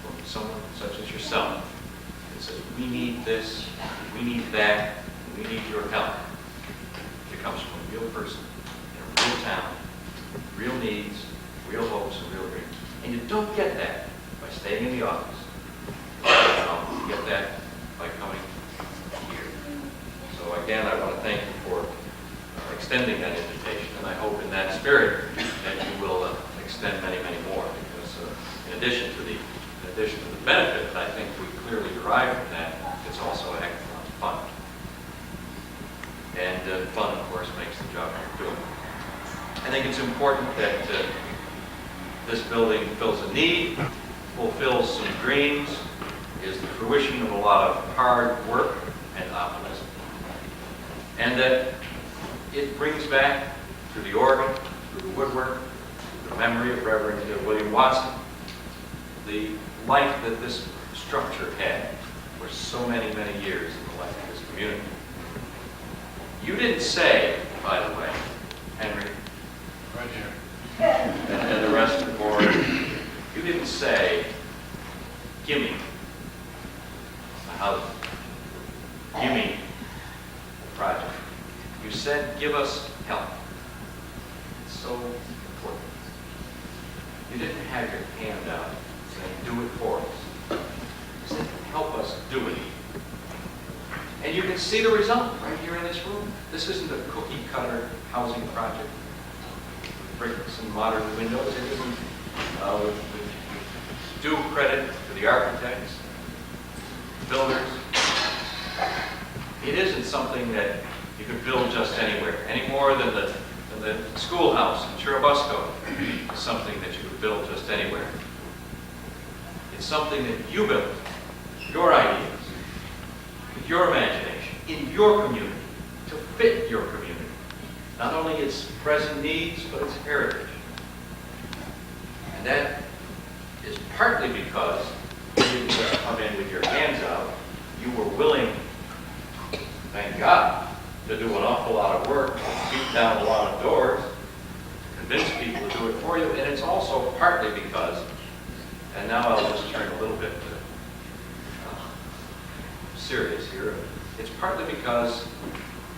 from someone such as yourself that says, we need this, we need that, we need your help. It comes from a real person in a real town, real needs, real hopes, and real dreams. And you don't get that by by staying in the office. You get that by coming here. So again, I want to thank you for extending that invitation, and I hope in that spirit that you will extend many, many more, because in addition to the benefit that I think we clearly derive from that, it's also a heck of a lot of fun. And fun, of course, makes the job you're doing. I think it's important that this building fills a need, fulfills some dreams, is the fruition of a lot of hard work and optimism. And that it brings back through the organ, through the woodwork, through the memory of Reverend William Watson, the life that this structure had for so many, many years in the life of this community. You didn't say, by the way, Henry, right here, and the rest of the board, you didn't say, give me a house, give me a project. You said, give us help. It's so important. You didn't have your hand out saying, do it for us. You said, help us do it. And you can see the result right here in this room. This isn't a cookie cutter housing project with bricks and modern windows. It isn't, with due credit to the architects, builders. It isn't something that you could build just anywhere, any more than the schoolhouse in Churubusco is something that you could build just anywhere. It's something that you built, your ideas, with your imagination, in your community, to fit your community. Not only its present needs, but its heritage. And that is partly because you didn't just come in with your hands out. You were willing, thank God, to do an awful lot of work, beat down a lot of doors, convince people to do it for you. And it's also partly because, and now I'll just turn a little bit serious here. It's partly because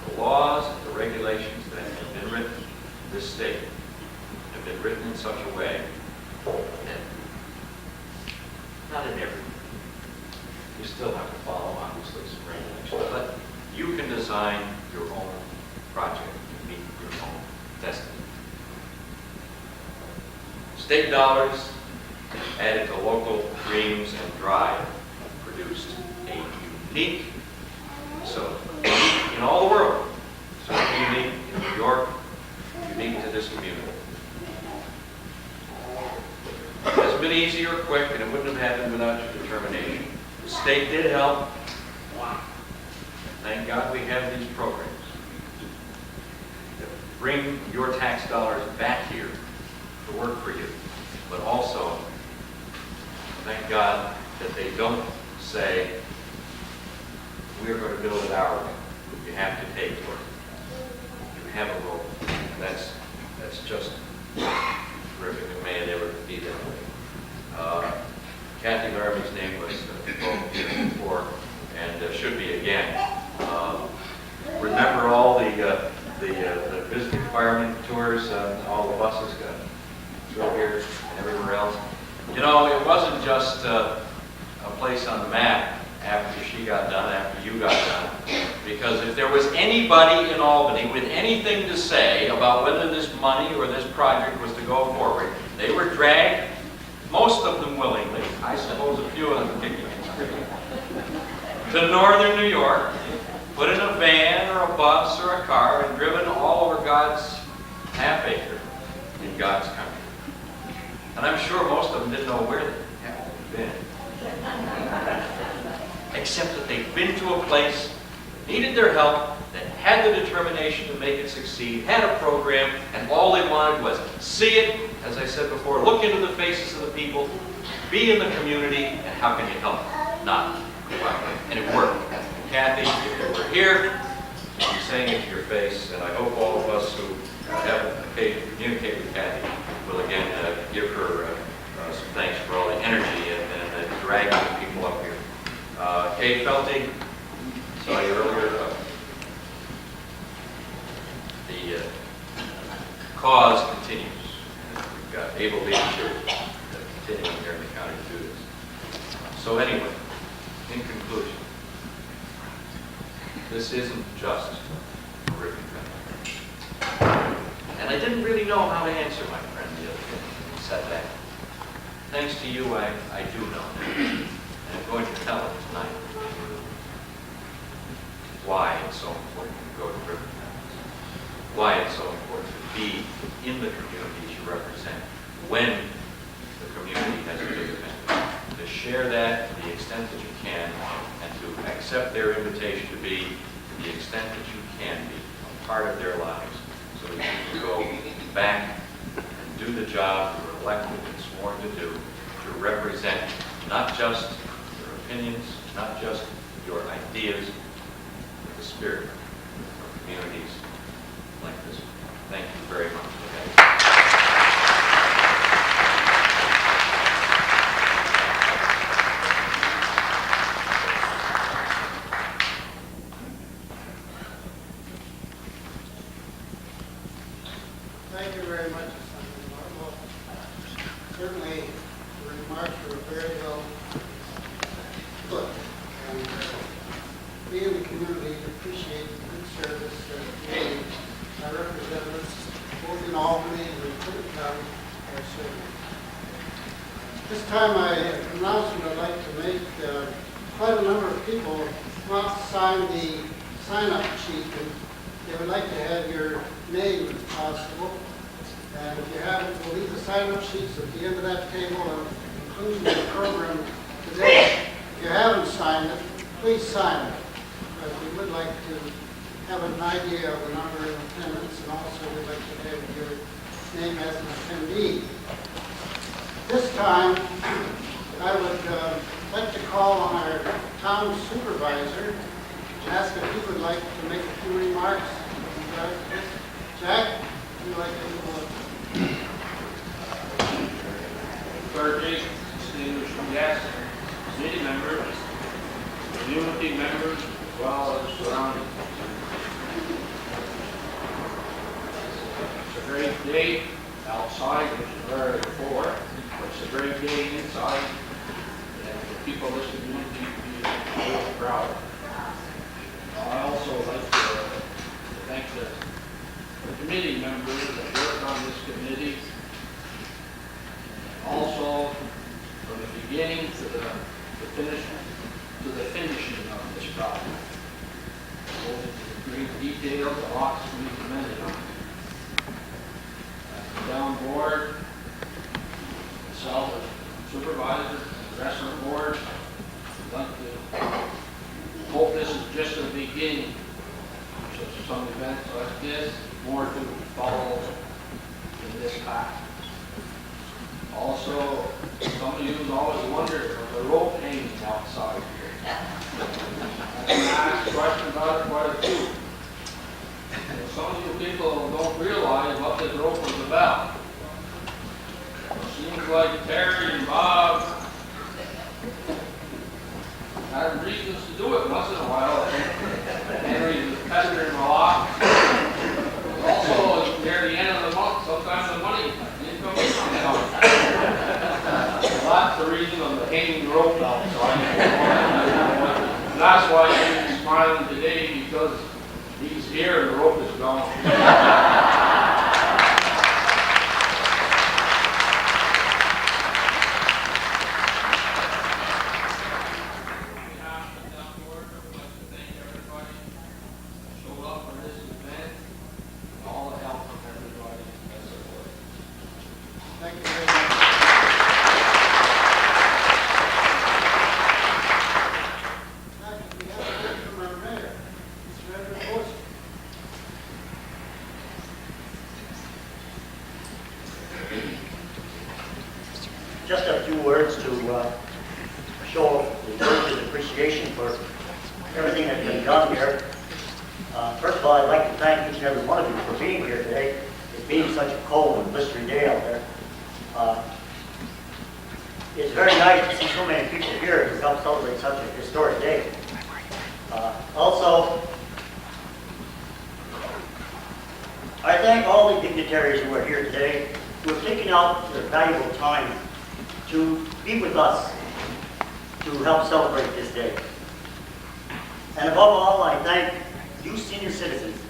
the laws and the regulations that have been written in this state have been written in such a way that, not in every, you still have to follow, obviously, some regulations, but you can design your own project to meet your own destiny. State dollars added to local dreams and drive produced a unique facility in all the world. So unique in New York, unique to this community. It hasn't been easy or quick, and it wouldn't have happened without your determination. The state did help. Thank God we have these programs that bring your tax dollars back here to work for you. But also, thank God that they don't say, we're going to build it our way. You have to pay for it. You have a role. And that's just terrific. It may never be that way. Kathy Laramie's name was invoked here before, and should be again. Remember all the visiting fireman tours, all the buses got through here and everywhere else. You know, it wasn't just a place on the map after she got done, after you got done. Because if there was anybody in Albany with anything to say about whether this money or this project was to go forward, they were dragged, most of them willingly, I suppose a few of them kicking and screaming, to northern New York, put in a van or a bus or a car, and driven all over God's half acre in God's country. And I'm sure most of them didn't know where they had been. Except that they'd been to a place that needed their help, that had the determination to make it succeed, had a program, and all they wanted was see it, as I said before, look into the faces of the people, be in the community, and how can you help? Not. And it worked. And Kathy, if you were here, I'm saying it to your face, and I hope all of us who have an occasion to communicate with Kathy will again give her some thanks for all the energy and dragging people up here. Kate Felty, saw you earlier. The cause continues. We've got able leadership continuing here in the county to do this. So anyway, in conclusion, this isn't just a ribbon cutting. And I didn't really know how to answer my friend the other day when he said that. Thanks to you, I do know. And I'm going to tell him tonight why it's so important to go to ribbon cuttings, why it's so important to be in the communities you represent when the community has a big event, to share that to the extent that you can, and to accept their invitation to be, to the extent that you can be, a part of their lives, so that you can go back and do the job you're elected and sworn to do, to represent not just your opinions, not just your ideas, but the spirit of communities like this one. Thank you very much. Thank you very much, Senator Marvel. Certainly, the remarks were very well put. And we in the community appreciate the good service that we, our representatives, both in Albany and in Clinton County, are serving. This time, an announcement I'd like to make. Quite a number of people want to sign the sign-up sheet, and they would like to have your name if possible. And if you haven't, we'll leave the sign-up sheets at the end of that table and include the program today. If you haven't signed it, please sign it, because we would like to have an idea of the number of attendance, and also we'd like to have your name as an attendee. This time, I would like to call on our town supervisor and ask if he would like to make a few remarks. Jack, would you like to Clergy, distinguished guests, city members, community members, as well as surrounding. It's a great day outside, which is very poor. It's a great day inside, and the people of this community be really proud. I also like to thank the committee members that work on this committee. Also, from the beginning to the finishing of this project. Both in great detail, the lots we commended on. As the town board, myself as supervisor, and the rest of the board, I'd like to hope this is just the beginning. So some events like this, more to follow in this path. Also, some of you have always wondered about the rope hanging outside here. I've been asked questions about it quite a few. And some of you people don't realize what this rope was about. It seems like Terry and Bob had reasons to do it once in a while. Henry was pestering a lot. Also, near the end of the month, sometimes the money didn't come in on time. That's the reason of the hanging rope outside. And that's why he's smiling today, because he's here and the rope is gone. Just a few words to show the church's appreciation for everything that's been done here. First of all, I'd like to thank each and every one of you for being here today. It being such a cold and blistering day out there. It's very nice to see so many people here to help celebrate such a historic day. Also, I thank all the dignitaries who are here today, who have taken out their valuable time to be with us, to help celebrate this day. And above all, I thank you senior citizens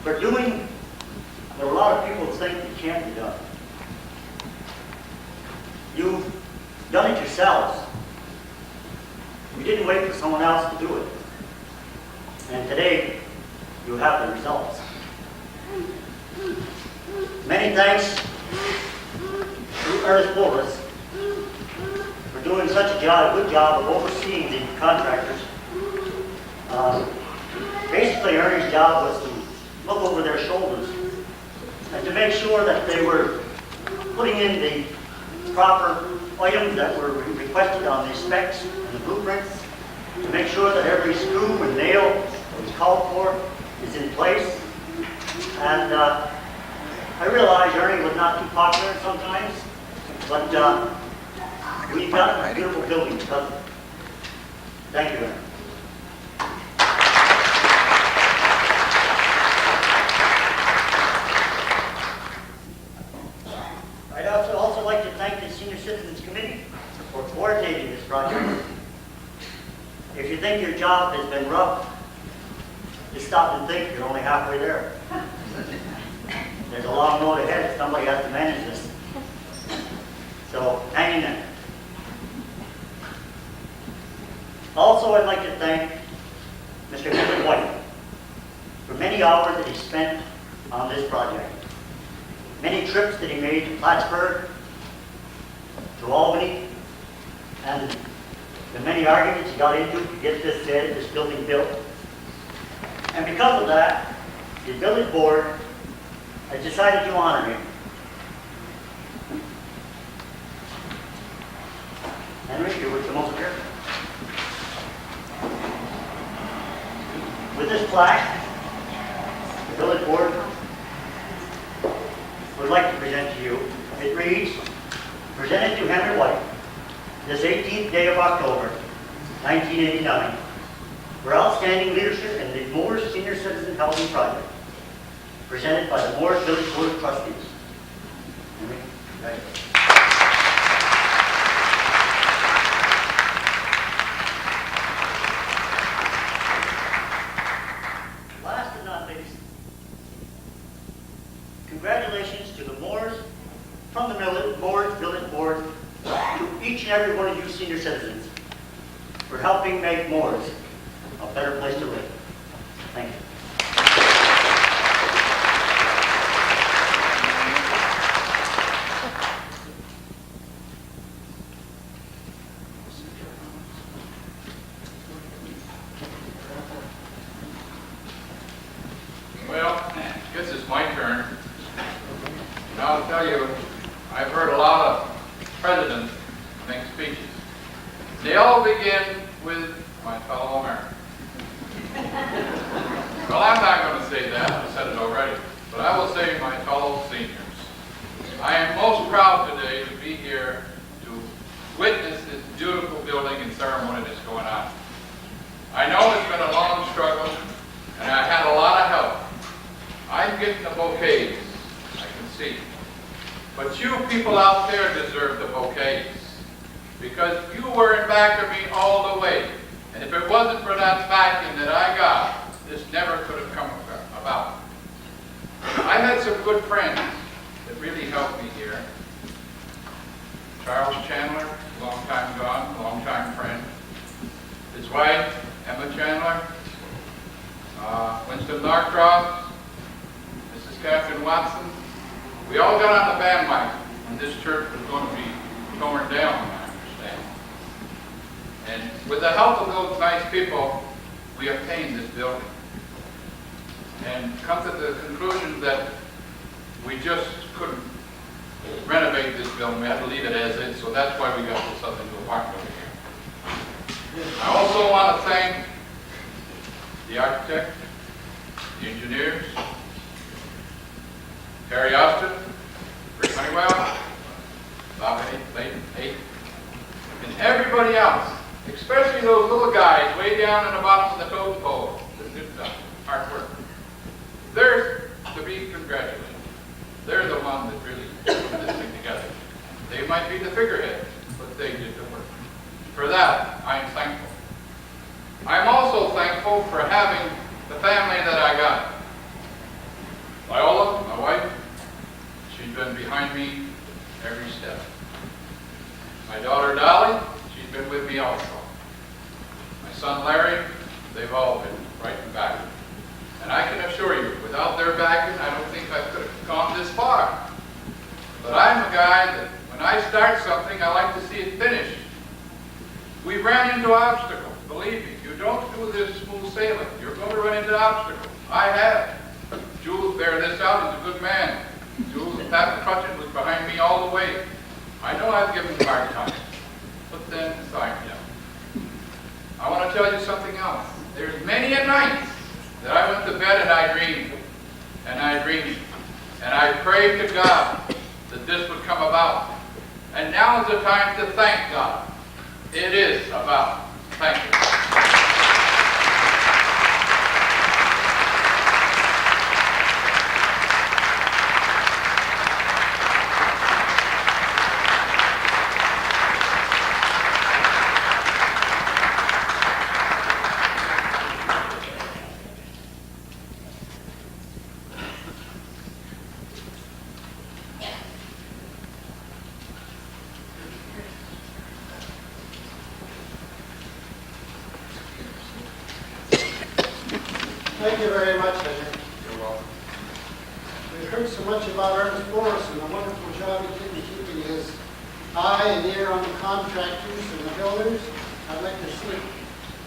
for doing what a lot of people think it can't be done. You've done it yourselves. You didn't wait for someone else to do it. And today, you have the results. Many thanks to Ernest Mooers for doing such a good job of overseeing the contractors. Basically, Ernie's job was to look over their shoulders and to make sure that they were putting in the proper items that were requested on the specs and the blueprints, to make sure that every screw and nail that was called for is in place. And I realize Ernie was not too popular sometimes, but we've got a beautiful building because of it. Thank you, Ernie. I'd also like to thank the Senior Citizens Committee for coordinating this project. If you think your job has been rough, just stop and think you're only halfway there. There's a long road ahead. Somebody has to manage this. So hang in there. Also, I'd like to thank Mr. Henry White for many hours that he spent on this project. Many trips that he made to Plattsburgh, to Albany, and the many arguments he got into to get this building built. And because of that, the village board has decided to honor him. Henry, you would come over here. With this plaque, the village board would like to present to you. It reads, presented to Henry White, this 18th day of October, 1989, for outstanding leadership in the Mooers Senior Citizen Housing Project, presented by the Mooers Village Board of Trustees. Henry, congratulations. Last but not least, congratulations to the Mooers, from the Mooers Village Board, to each and every one of you senior citizens for helping make Mooers a better place to live. Thank you. Well, I guess it's my turn. And I'll tell you, I've heard a lot of presidents make speeches. They all begin with my fellow Americans. Well, I'm not going to say that. I said it already. But I will say my fellow seniors. I am most proud today to be here to witness this beautiful building and ceremony that's going on. I know it's been a long struggle, and I had a lot of help. I'm getting the bouquets, I can see. But you people out there deserve the bouquets, because you were in back of me all the way. And if it wasn't for that backing that I got, this never could have come about. I had some good friends that really helped me here. Charles Chandler, long time gone, long time friend. His wife, Emma Chandler. Winston Norcross, Mrs. Catherine Watson. We all got on the bandwagon when this church was going to be torn down, I understand. And with the help of those nice people, we obtained this building. And come to the conclusion that we just couldn't renovate this building. We had to leave it as is, so that's why we got this other new apartment over here. I also want to thank the architect, the engineers, Harry Austin, Rick Honeywell, Bob Layton, and everybody else, especially those little guys way down in the bottom of the totem pole that did the hard work. They're to be congratulated. They're the ones that really put this thing together. They might be the figurehead, but they For that, I am thankful. I'm also thankful for having the family that I got. Viola, my wife, she's been behind me every step. My daughter Dolly, she's been with me also. My son Larry, they've all been right and back. And I can assure you, without their backing, I don't think I could have gone this far. But I'm a guy that when I start something, I like to see it finished. We ran into obstacles, believe me. You don't do this smooth sailing. You're going to run into obstacles. I have. Jules bear this out, he's a good man. Jules Pat Crutchin was behind me all the way. I know I've given him a hard time, but then thank him. I want to tell you something else. There's many a night that I went to bed and I dreamed, and I dreamed, and I prayed to God that this would come about. And now is the time to thank God. It is about. Thank you. Thank you very much, Henry. You're welcome. We've heard so much about Ernest Mooers and the wonderful job he did in keeping his eye and ear on the contractors and the builders. I'd like to see,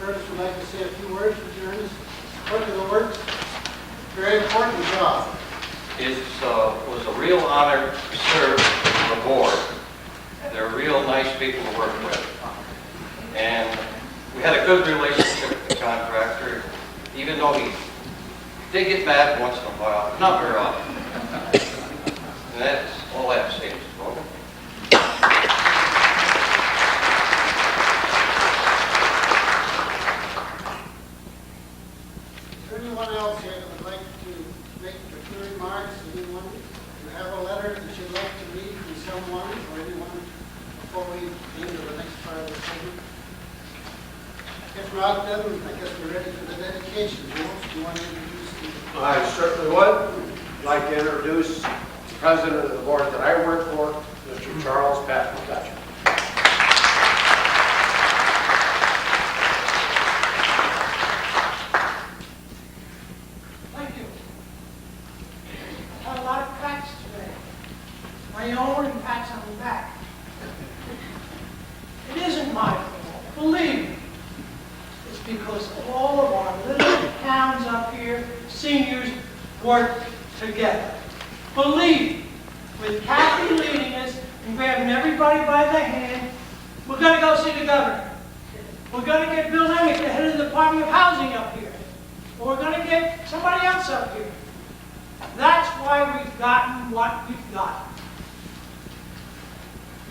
Ernest would like to say a few words with you, Ernest. Look at the works. Very important job. It was a real honor to serve the board. They're real nice people to work with. And we had a good relationship with the contractor, even though he did get mad once in a while, not very often. And that's all I have to say, Mr. Morgan. Is there anyone else here that would like to make a few remarks? Anyone? You have a letter that you'd like to read from someone or anyone before we move to the next part of the segment? If not, then I guess we're ready for the dedication. Jules, do you want to introduce the... I certainly would. I'd like to introduce the president of the board that I work for, Mr. Charles Pat McCutcheon. Thank you. I had a lot of pats today. My own and pats on the back. It isn't my fault, believe me. It's because all of our little towns up here, seniors, work together. Believe me, with Kathy leading us and grabbing everybody by the hand, we're going to go see the governor. We're going to get Bill Emick, the head of the Department of Housing, up here. Or we're going to get somebody else up here. That's why we've gotten what we've gotten.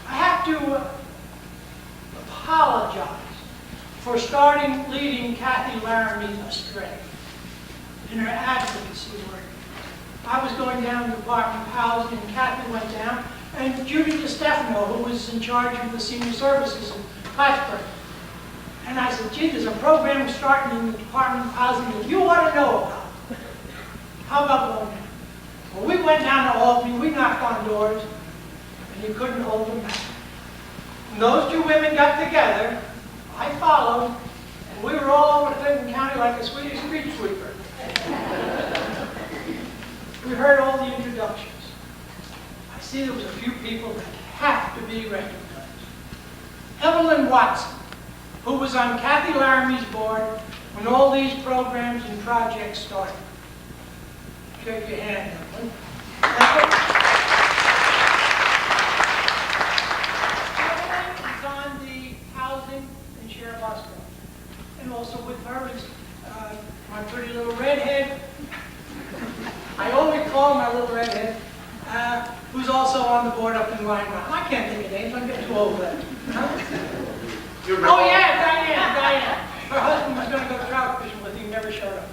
I have to apologize for leading Kathy Laramie astray in her advocacy work. I was going down to the Department of Housing, and Kathy went down, and Judy DiStefano, who was in charge of the senior services in Plattsburgh. And I said, gee, there's a program starting in the Department of Housing that you ought to know about. How about going down? Well, we went down to Albany, we knocked on doors, and you couldn't hold them back. When those two women got together, I followed, and we were all over Clinton County like a Swedish street sweeper. We heard all the introductions. I see there was a few people that have to be recognized. Evelyn Watson, who was on Kathy Laramie's board when all these programs and projects started. Shake your hand, Evelyn. Evelyn is on the housing and sheriff hospital. And also with her is my pretty little redhead. I always call my little redhead, who's also on the board up in Line Mountain. I can't think of names, I'm getting too old for that. Oh yeah, Diane. Her husband was going to go trout fishing with him, he never showed up.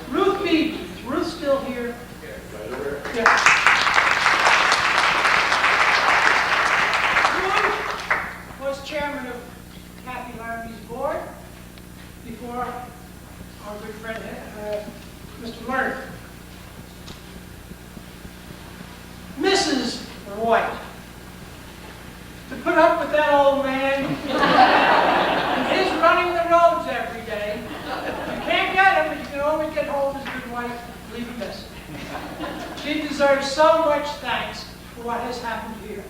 Ruth Beebe, is Ruth still here? Yeah. Ruth was chair put up with that old man and his running the roads every day. You can't get him, but you can always get hold of his good wife, leave a message. She deserves so much thanks for what has happened here.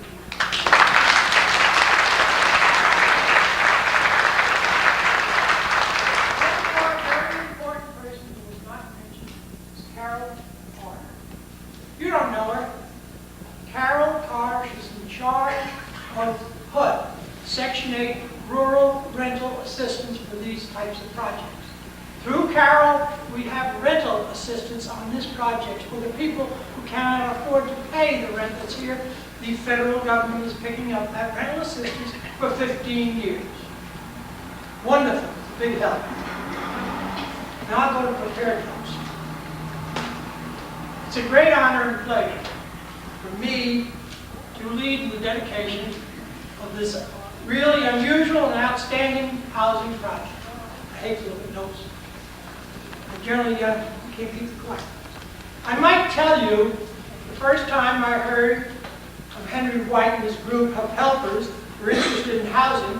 One more very important person who was not mentioned is Carol Carter. You don't know her. Carol Carter is in charge of HUD, Section 8 Rural Rental Assistance for these types of projects. Through Carol, we have rental assistance on this project for the people who cannot afford to pay the rent that's here. The federal government is picking up that rental assistance for 15 years. Wonderful, big help. Now I'll go to prepared notes. It's a great honor and pleasure for me to lead the dedication of this really unusual and outstanding housing project. I hate to look at notes. I generally can't keep it quiet. I might tell you, the first time I heard of Henry White and his group of helpers who were interested in housing,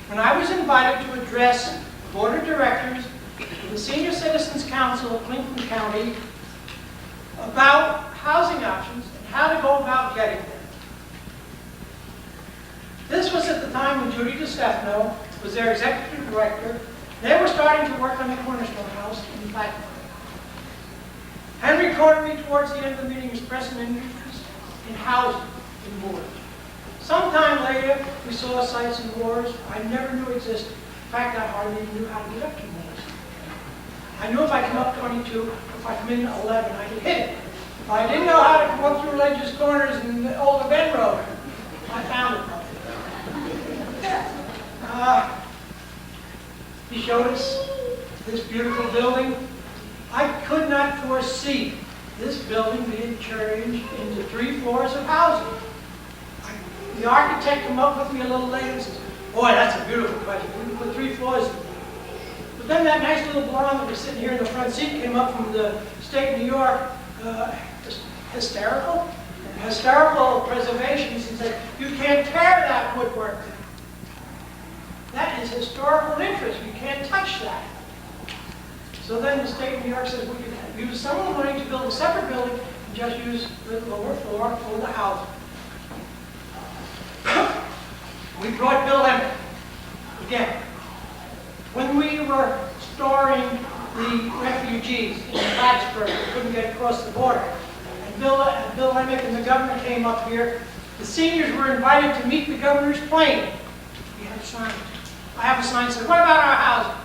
when I was invited to address the Board of Directors of the Senior Citizens Council of Lincoln County about housing options and how to go about getting them. This was at the time when Judy DiStefano was their executive director. They were starting to work on the Cornerstone House in Blackburn. Henry cornered me towards the end of the meeting expressing an interest in housing in Mooers. Sometime later, we saw sites in Mooers I never knew existed. In fact, I hardly even knew how to get up to Mooers. I knew if I come up 22, if I come in 11, I could hit it. If I didn't know how to come up through Ledges Corners and the Old Ben Road, I found it. He showed us this beautiful building. I could not foresee this building being changed into 3 floors of housing. The architect came up with me a little later and says, boy, that's a beautiful project. We can put 3 floors in. But then that nice little blonde that was sitting here in the front seat came up from the state of New York, hysterical preservation, and said, you can't tear that woodwork. That is historical interest. You can't touch that. So then the state of New York says we can use some of the money to build a separate building and just use the lower floor for the housing. We brought Bill Emmett again. When we were storing the refugees in Plattsburgh who couldn't get across the border, and Bill Emmett and the governor came up here, the seniors were invited to meet the governor's plane. We had a sign. I have a sign that said, what about our housing?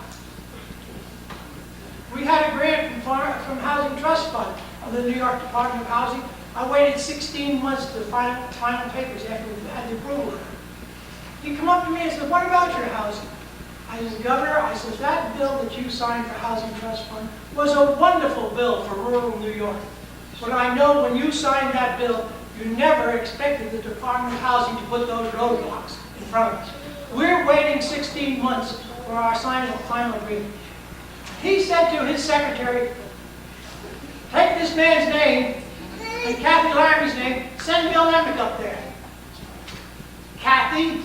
We had a grant from Housing Trust Fund of the New York Department of Housing. I waited 16 months to final papers after we had the approval. He come up to me and said, what about your housing? I said, Governor, I said, that bill that you signed for Housing Trust Fund was a wonderful bill for rural New York. But I know when you signed that bill, you never expected the Department of Housing to put those roadblocks in front of us. We're waiting 16 months for our final agreement. He said to his secretary, take this man's name and Kathy Laramie's name, send Bill Emmett up there. Kathy,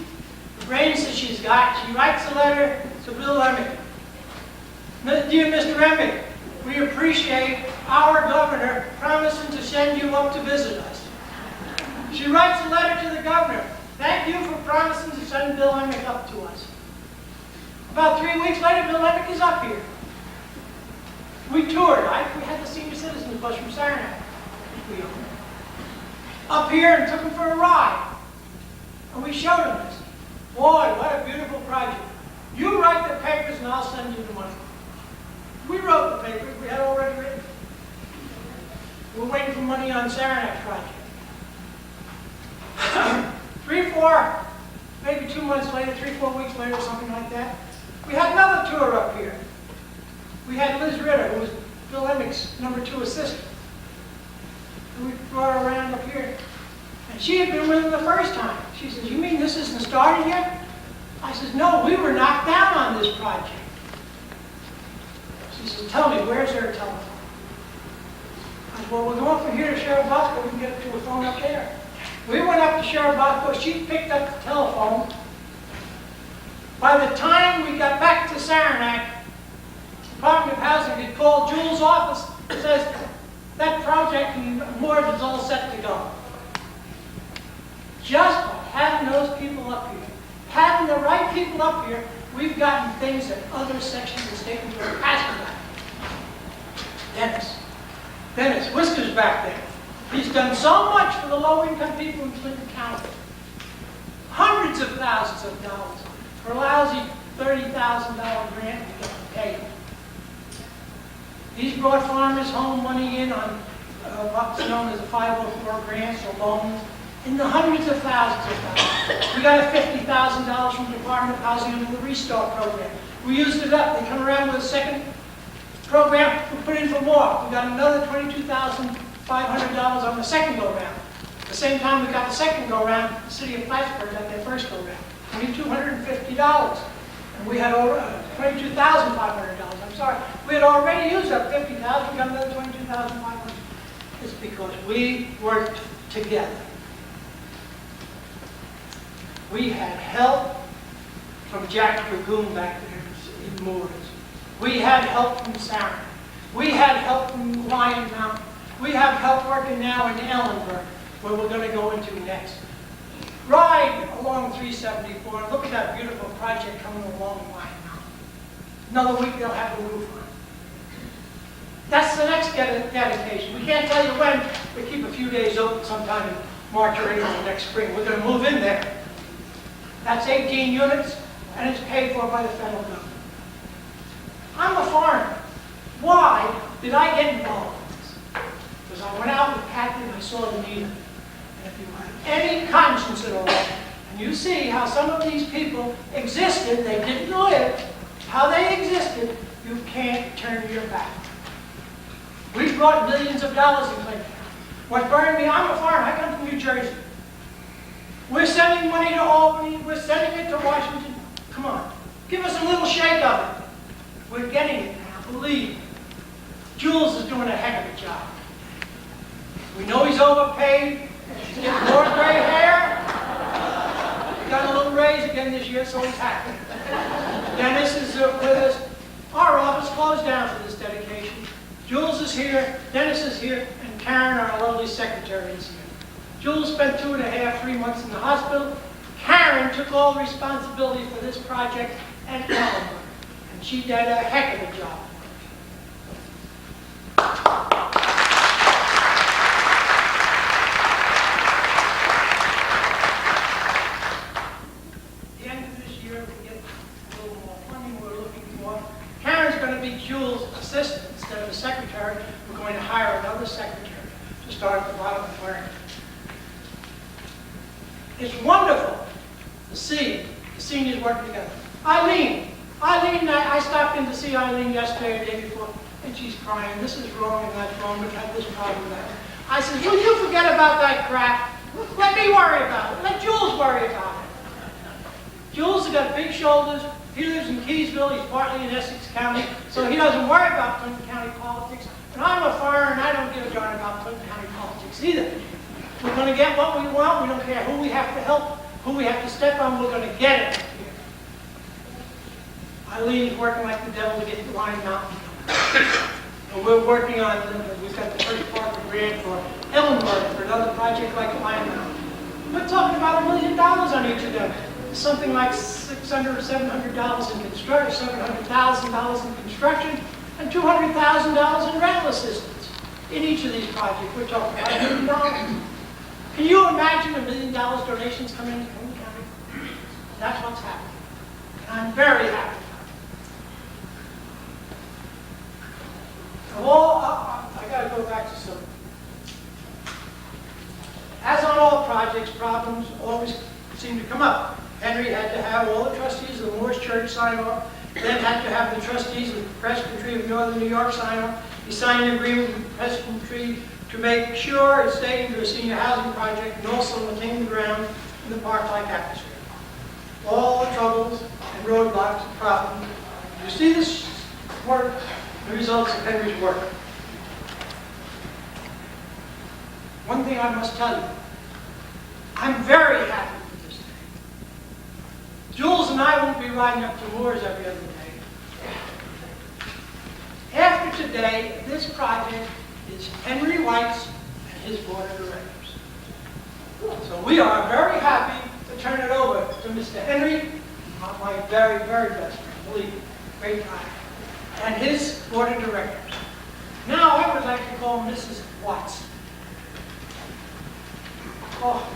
the brains that she's got, she writes a letter to Bill Emmett. Dear Mr. Emmett, we appreciate our governor promising to send you up to visit us. She writes a letter to the governor. Thank you for promising to send Bill Emmett up to us. About 3 weeks later, Bill Emmett is up here. We toured. We had the senior citizens bus from Saranac. Up here and took him for a ride. And we showed him this. Boy, what a beautiful project. You write the papers and I'll send you the money. We wrote the papers. We had already written. We're waiting for money on Saranac project. 3, 4, maybe 2 months later, 3, 4 weeks later, something like that, we had another tour up here. We had Liz Ritter, who was Bill Emmett's #2 assistant. And we brought her around up here. And she had been with him the first time. She says, you mean this isn't started yet? I says, no, we were knocked down on this project. She says, tell me, where's their telephone? I said, well, we're going from here to Sheriff Bosco, we can get to a phone up there. We went up to Sheriff Bosco, she picked up the telephone. By the time we got back to Saranac, Department of Housing had called Jules' office and says, that project in Mooers is all set to go. Just by having those people up here, having the right people up here, we've gotten things that other sections of the state would have passed about. Dennis, Whiskers back there. He's done so much for the low-income people in Clinton County. Hundreds of thousands of dollars for a lousy $30,000 grant to get paid. He's brought farmers home money in on what's known as a 504 grants or loans in the hundreds of thousands of dollars. We got a $50,000 from the Department of Housing under the Restore program. We used it up. They come around with a second program. We put in for more. We got another $22,500 on the second go-round. At the same time we got the second go-round, the city of Plattsburgh got their first go-round. $2,250. And we had over $22,500. I'm sorry. We had already used up $50,000. We got another $22,500. It's because we worked together. We had help from Jack Dragoon back there in Mooers. We had help from Sarah. We had help from Lion Mountain. We have help working now in Ellenburg, where we're going to go into next. Ride along 374 and look at that beautiful project coming along Lion Mountain. Another week they'll have the roof on. That's the next dedication. We can't tell you when. We keep a few days open sometime in March or April next spring. We're going to move in there. That's 18 units, and it's paid for by the federal government. I'm a foreigner. Why did I get involved in this? Because I went out with Kathy and I saw the need of it. And if you have any conscience at all, and you see how some of these people existed, they didn't live, how they existed, you can't turn your back. We brought millions of dollars in Clinton. What burned me, I'm a foreigner, I come from New Jersey. We're sending money to Albany, we're sending it to Washington. Come on, give us a little shake of it. We're getting it now, believe me. Jules is doing a heck of a job. We know he's overpaid, he's getting more gray hair. He got a little raise again this year, so he's happy. Dennis is with us. Our office closed down for this dedication. Jules is here, Dennis is here, and Karen, our lovely secretary, is here. Jules spent 2.5, 3 months in the hospital. Karen took all the responsibility for this project at Ellenburg, and she did a heck of a job. At the end of this year, we get a little more funding we're looking for. Karen's going to be Jules' assistant instead of a secretary. We're going to hire another secretary to start at the bottom of the learning. It's wonderful to see the seniors working together. Eileen, I stopped in to see Eileen yesterday or the day before, and she's crying. This is wrong and that's wrong. We've had this problem and that. I said, will you forget about that crap? Let me worry about it. Let Jules worry about it. Jules has got big shoulders. He lives in Keysville. He's partly in Essex County, so he doesn't worry about Clinton County politics. And I'm a foreigner, and I don't give a darn about Clinton County politics either. We're going to get what we want. We don't care who we have to help, who we have to step on. We're going to get it. Eileen's working like the devil to get to Lion Mountain. And we're working on, we've got the first part of the grant for Ellenburg for another project like Lion Mountain. We're talking about $1 million on each of them. Something like $600 or $700 in construction, $700,000 in construction, and $200,000 in rental assistance in each of these projects. We're talking about $1 million. Can you imagine $1 million donations coming into Clinton County? That's what's happening. And I'm very happy. I got to go back to some. As on all projects, problems always seem to come up. Henry had to have all the trustees of the Mooers Church sign off, then had to have the trustees of the Presbytery of Northern New York sign off. He signed an agreement with the Presbytery to make sure it stayed into a senior housing project and also maintain the ground in the park-like atmosphere. All the troubles and roadblocks and problems. You see this work, the results of Henry's work. One thing I must tell you, I'm very happy with this day. Jules and I won't be riding up to Mooers every other day. After today, this project is Henry White's and his board of directors. So we are very happy to turn it over to Mr. Henry, my very, very best friend, believe me, great guy, and his board of directors. Now I would like to call Mrs. Watson. Oh.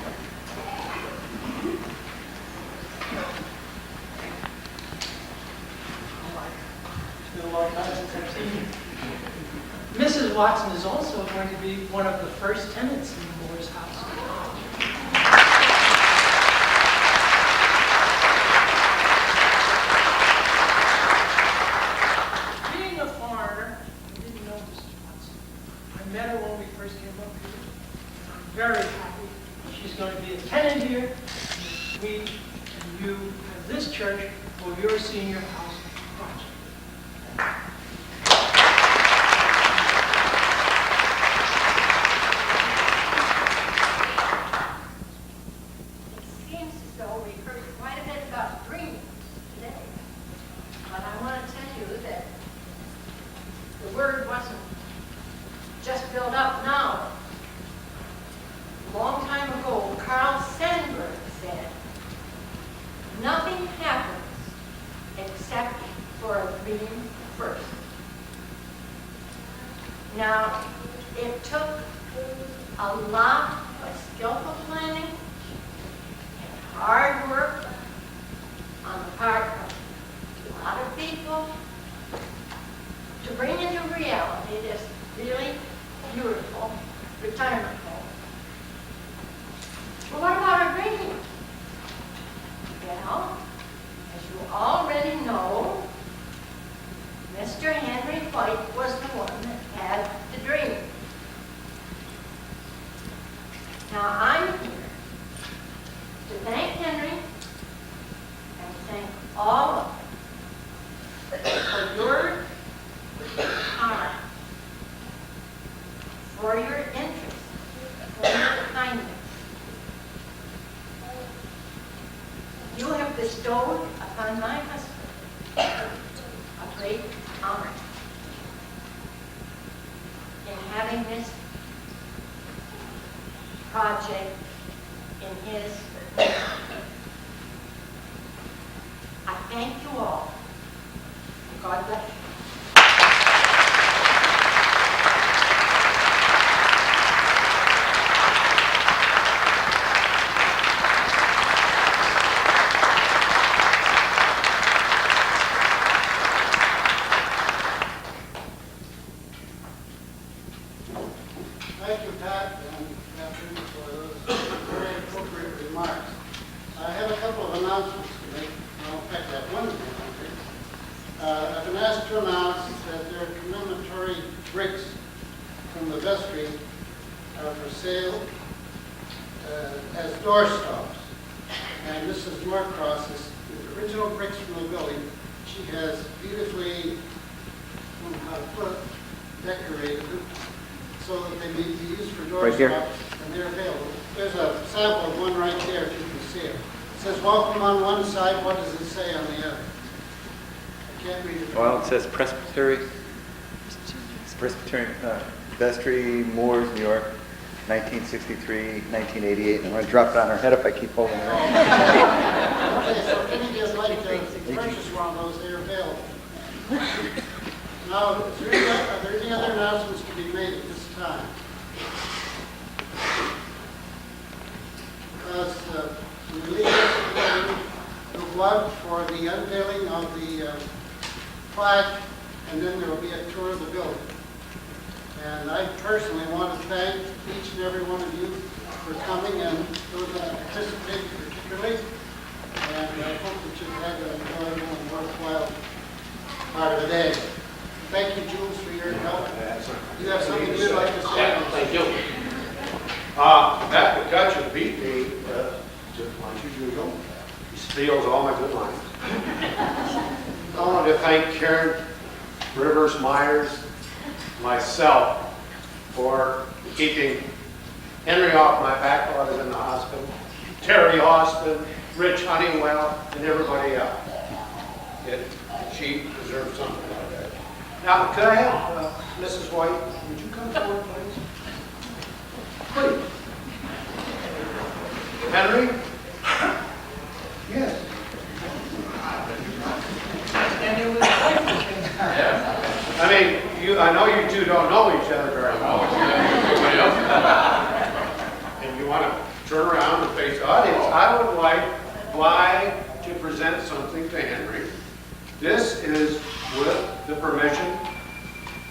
It's been a long time since I've seen you. Mrs. Watson is also going to be one of the first tenants in the Mooers house. Being a foreigner, I didn't know Mrs. Watson. I met her when we first came up here. I'm very happy she's going to be a tenant here. We and you have this church for your senior house project. Seems as though we heard quite a bit about dreams today. But I want to tell you that the word wasn't just built up now. A long time ago, Carl Sandburg said, nothing happens except for a dream first. Now, it took a lot of skillful planning and hard work on the part of a lot of people to bring into reality this really beautiful retirement home. But what about our dream? Well, as you already know, Mr. Henry White was the one that had the dream. Now I'm here to thank Henry and thank all of you for your heart, for your interest, for your kindness. You have bestowed upon my husband a great honor in having this project in his name. I thank you all. God bless you. Thank you, Pat, and Catherine, for those very appropriate remarks. I have a couple of announcements to make. Well, in fact, I have one announcement. I've been asked to announce that there are commemorative bricks from the vestry are for sale as doorstops. And Mrs. Norcross is the original bricks from the building. She has beautifully, I don't know how to put it, decorated them so that they may be used for Right here. doorstops, and they're available. There's a sample of one right there if you can see it. It says welcome on one side, what does it say on the other? I can't read it. Well, it says Presbyterian Vestry, Mooers, New York, 1963, 1988. And I'm going to drop it on her head if I keep holding her. Okay, so if any of you would like to purchase one of those, they're available. Now, are there any other announcements to be made at this time? Because we leave this blood for the unveiling of the plaque, and then there will be a tour of the building. And I personally want to thank each and every one of you for coming, and those that participated particularly. And I hope that you have an enjoyable and worthwhile part of the day. Thank you, Jules, for your help. You have something you'd like to say? Yeah, thank you. That McCutcheon beat me just like usual. He steals all my good lines. I wanted to thank Karen Rivers Myers, myself, for keeping Henry off my back while I was in the hospital. Terry Austin, Rich Honeywell, and everybody else. She deserves something like that. Now, could I have Mrs. White, would you come forward, please? Please. Henry? Yes. I mean, I know you two don't know each other very well. And you want to turn around and face the audience. I would like to present something to Henry. This is with the permission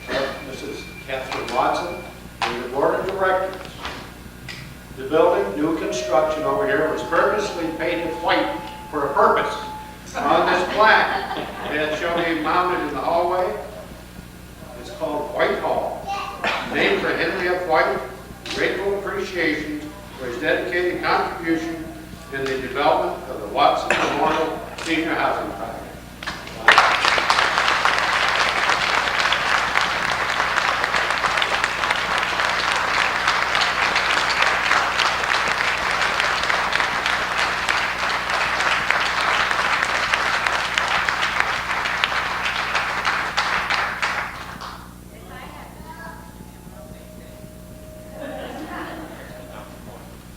of Mrs. Catherine Watson and the Board of Directors. The building, new construction over here, was purposely painted white for a purpose. On this plaque that shall be mounted in the hallway, it's called White Hall, named for Henry F. White, grateful appreciation for his dedicated contribution in the development of the Watson Memorial Senior Housing Project.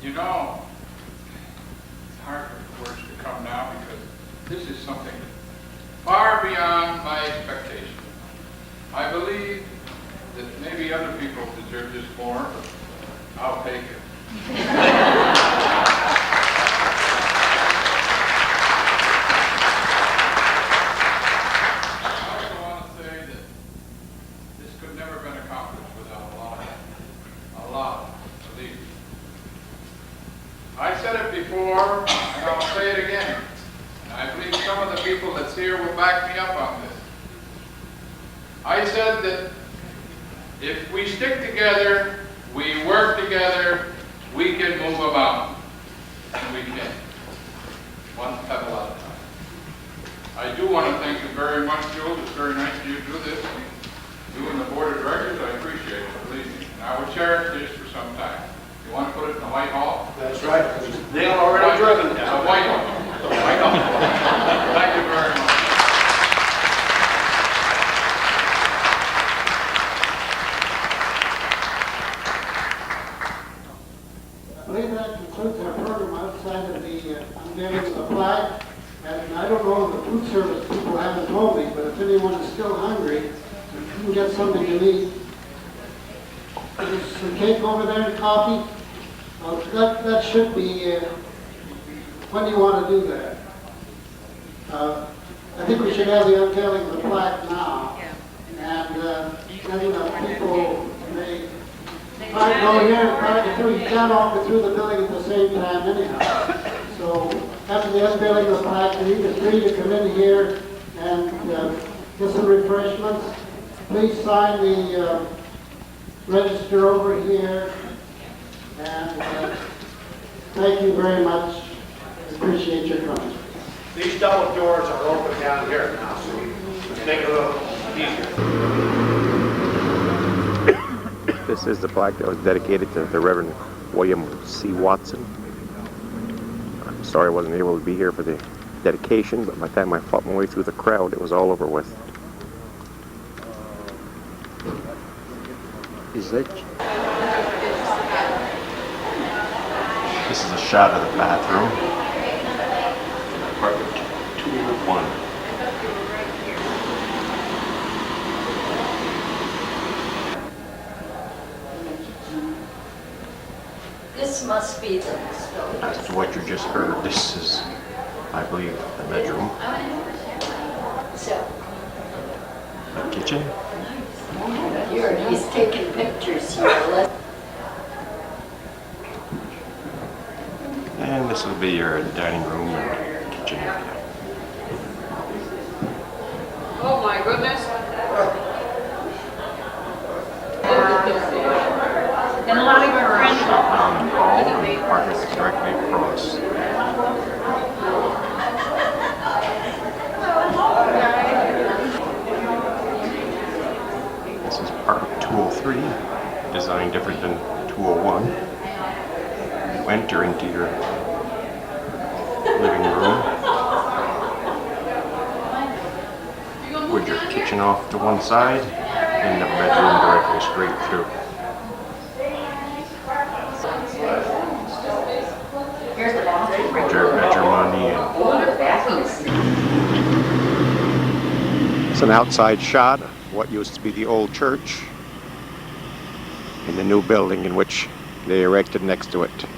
You know, it's hard for words to come now because this is something far beyond my expectations. I believe that maybe other people deserve this more, but I'll take it. I also want to say that this could never have been accomplished without a lot of these. I said it before, and I'll say it again. And I believe some of the people that's here will back me up on this. I said that if we stick together, we work together, we can move a mountain. And we can. One pebble at a time. I do want to thank you very much, Joe. It's very nice of you to do this. You and the Board of Directors, I appreciate it, believe me. And I will cherish this for some time. You want to put it in the White Hall? That's right, because they're already driven down. The White Hall. The White Hall. Thank you very much. I believe that concludes our program outside of the unveiling of the flag. And I don't know if the food service people haven't told me, but if anyone is still hungry, you can get something to eat. There's some cake over there and coffee. That should be, when do you want to do that? I think we should have the unveiling of the plaque now. And then people may go here and park through. You can't all go through the building at the same time anyhow. So after the unveiling of the plaque, you are free to come in here and get some refreshments. Please sign the register over here. And thank you very much. Appreciate your coming. These double doors are open down here now, so make it a little easier. This is the plaque that was dedicated to the Reverend William C. Watson. I'm sorry I wasn't able to be here for the dedication, but by the time I fought my way through the crowd, it was all over with. Is that? This is a shot of the bathroom. Apartment 201. This must be the As to what you just heard, this is, I believe, the bedroom. So, The kitchen. here, he's taking pictures here. And this will be your dining room and kitchen area. Oh my goodness. And a lot of your friends. Down the hall, and the apartment is directly across. This is part of 203, designed different than 201. You enter into your living room. With your kitchen off to one side and the bedroom directly straight through. Got your money in. It's an outside shot of what used to be the old church and the new building in which they erected next to it.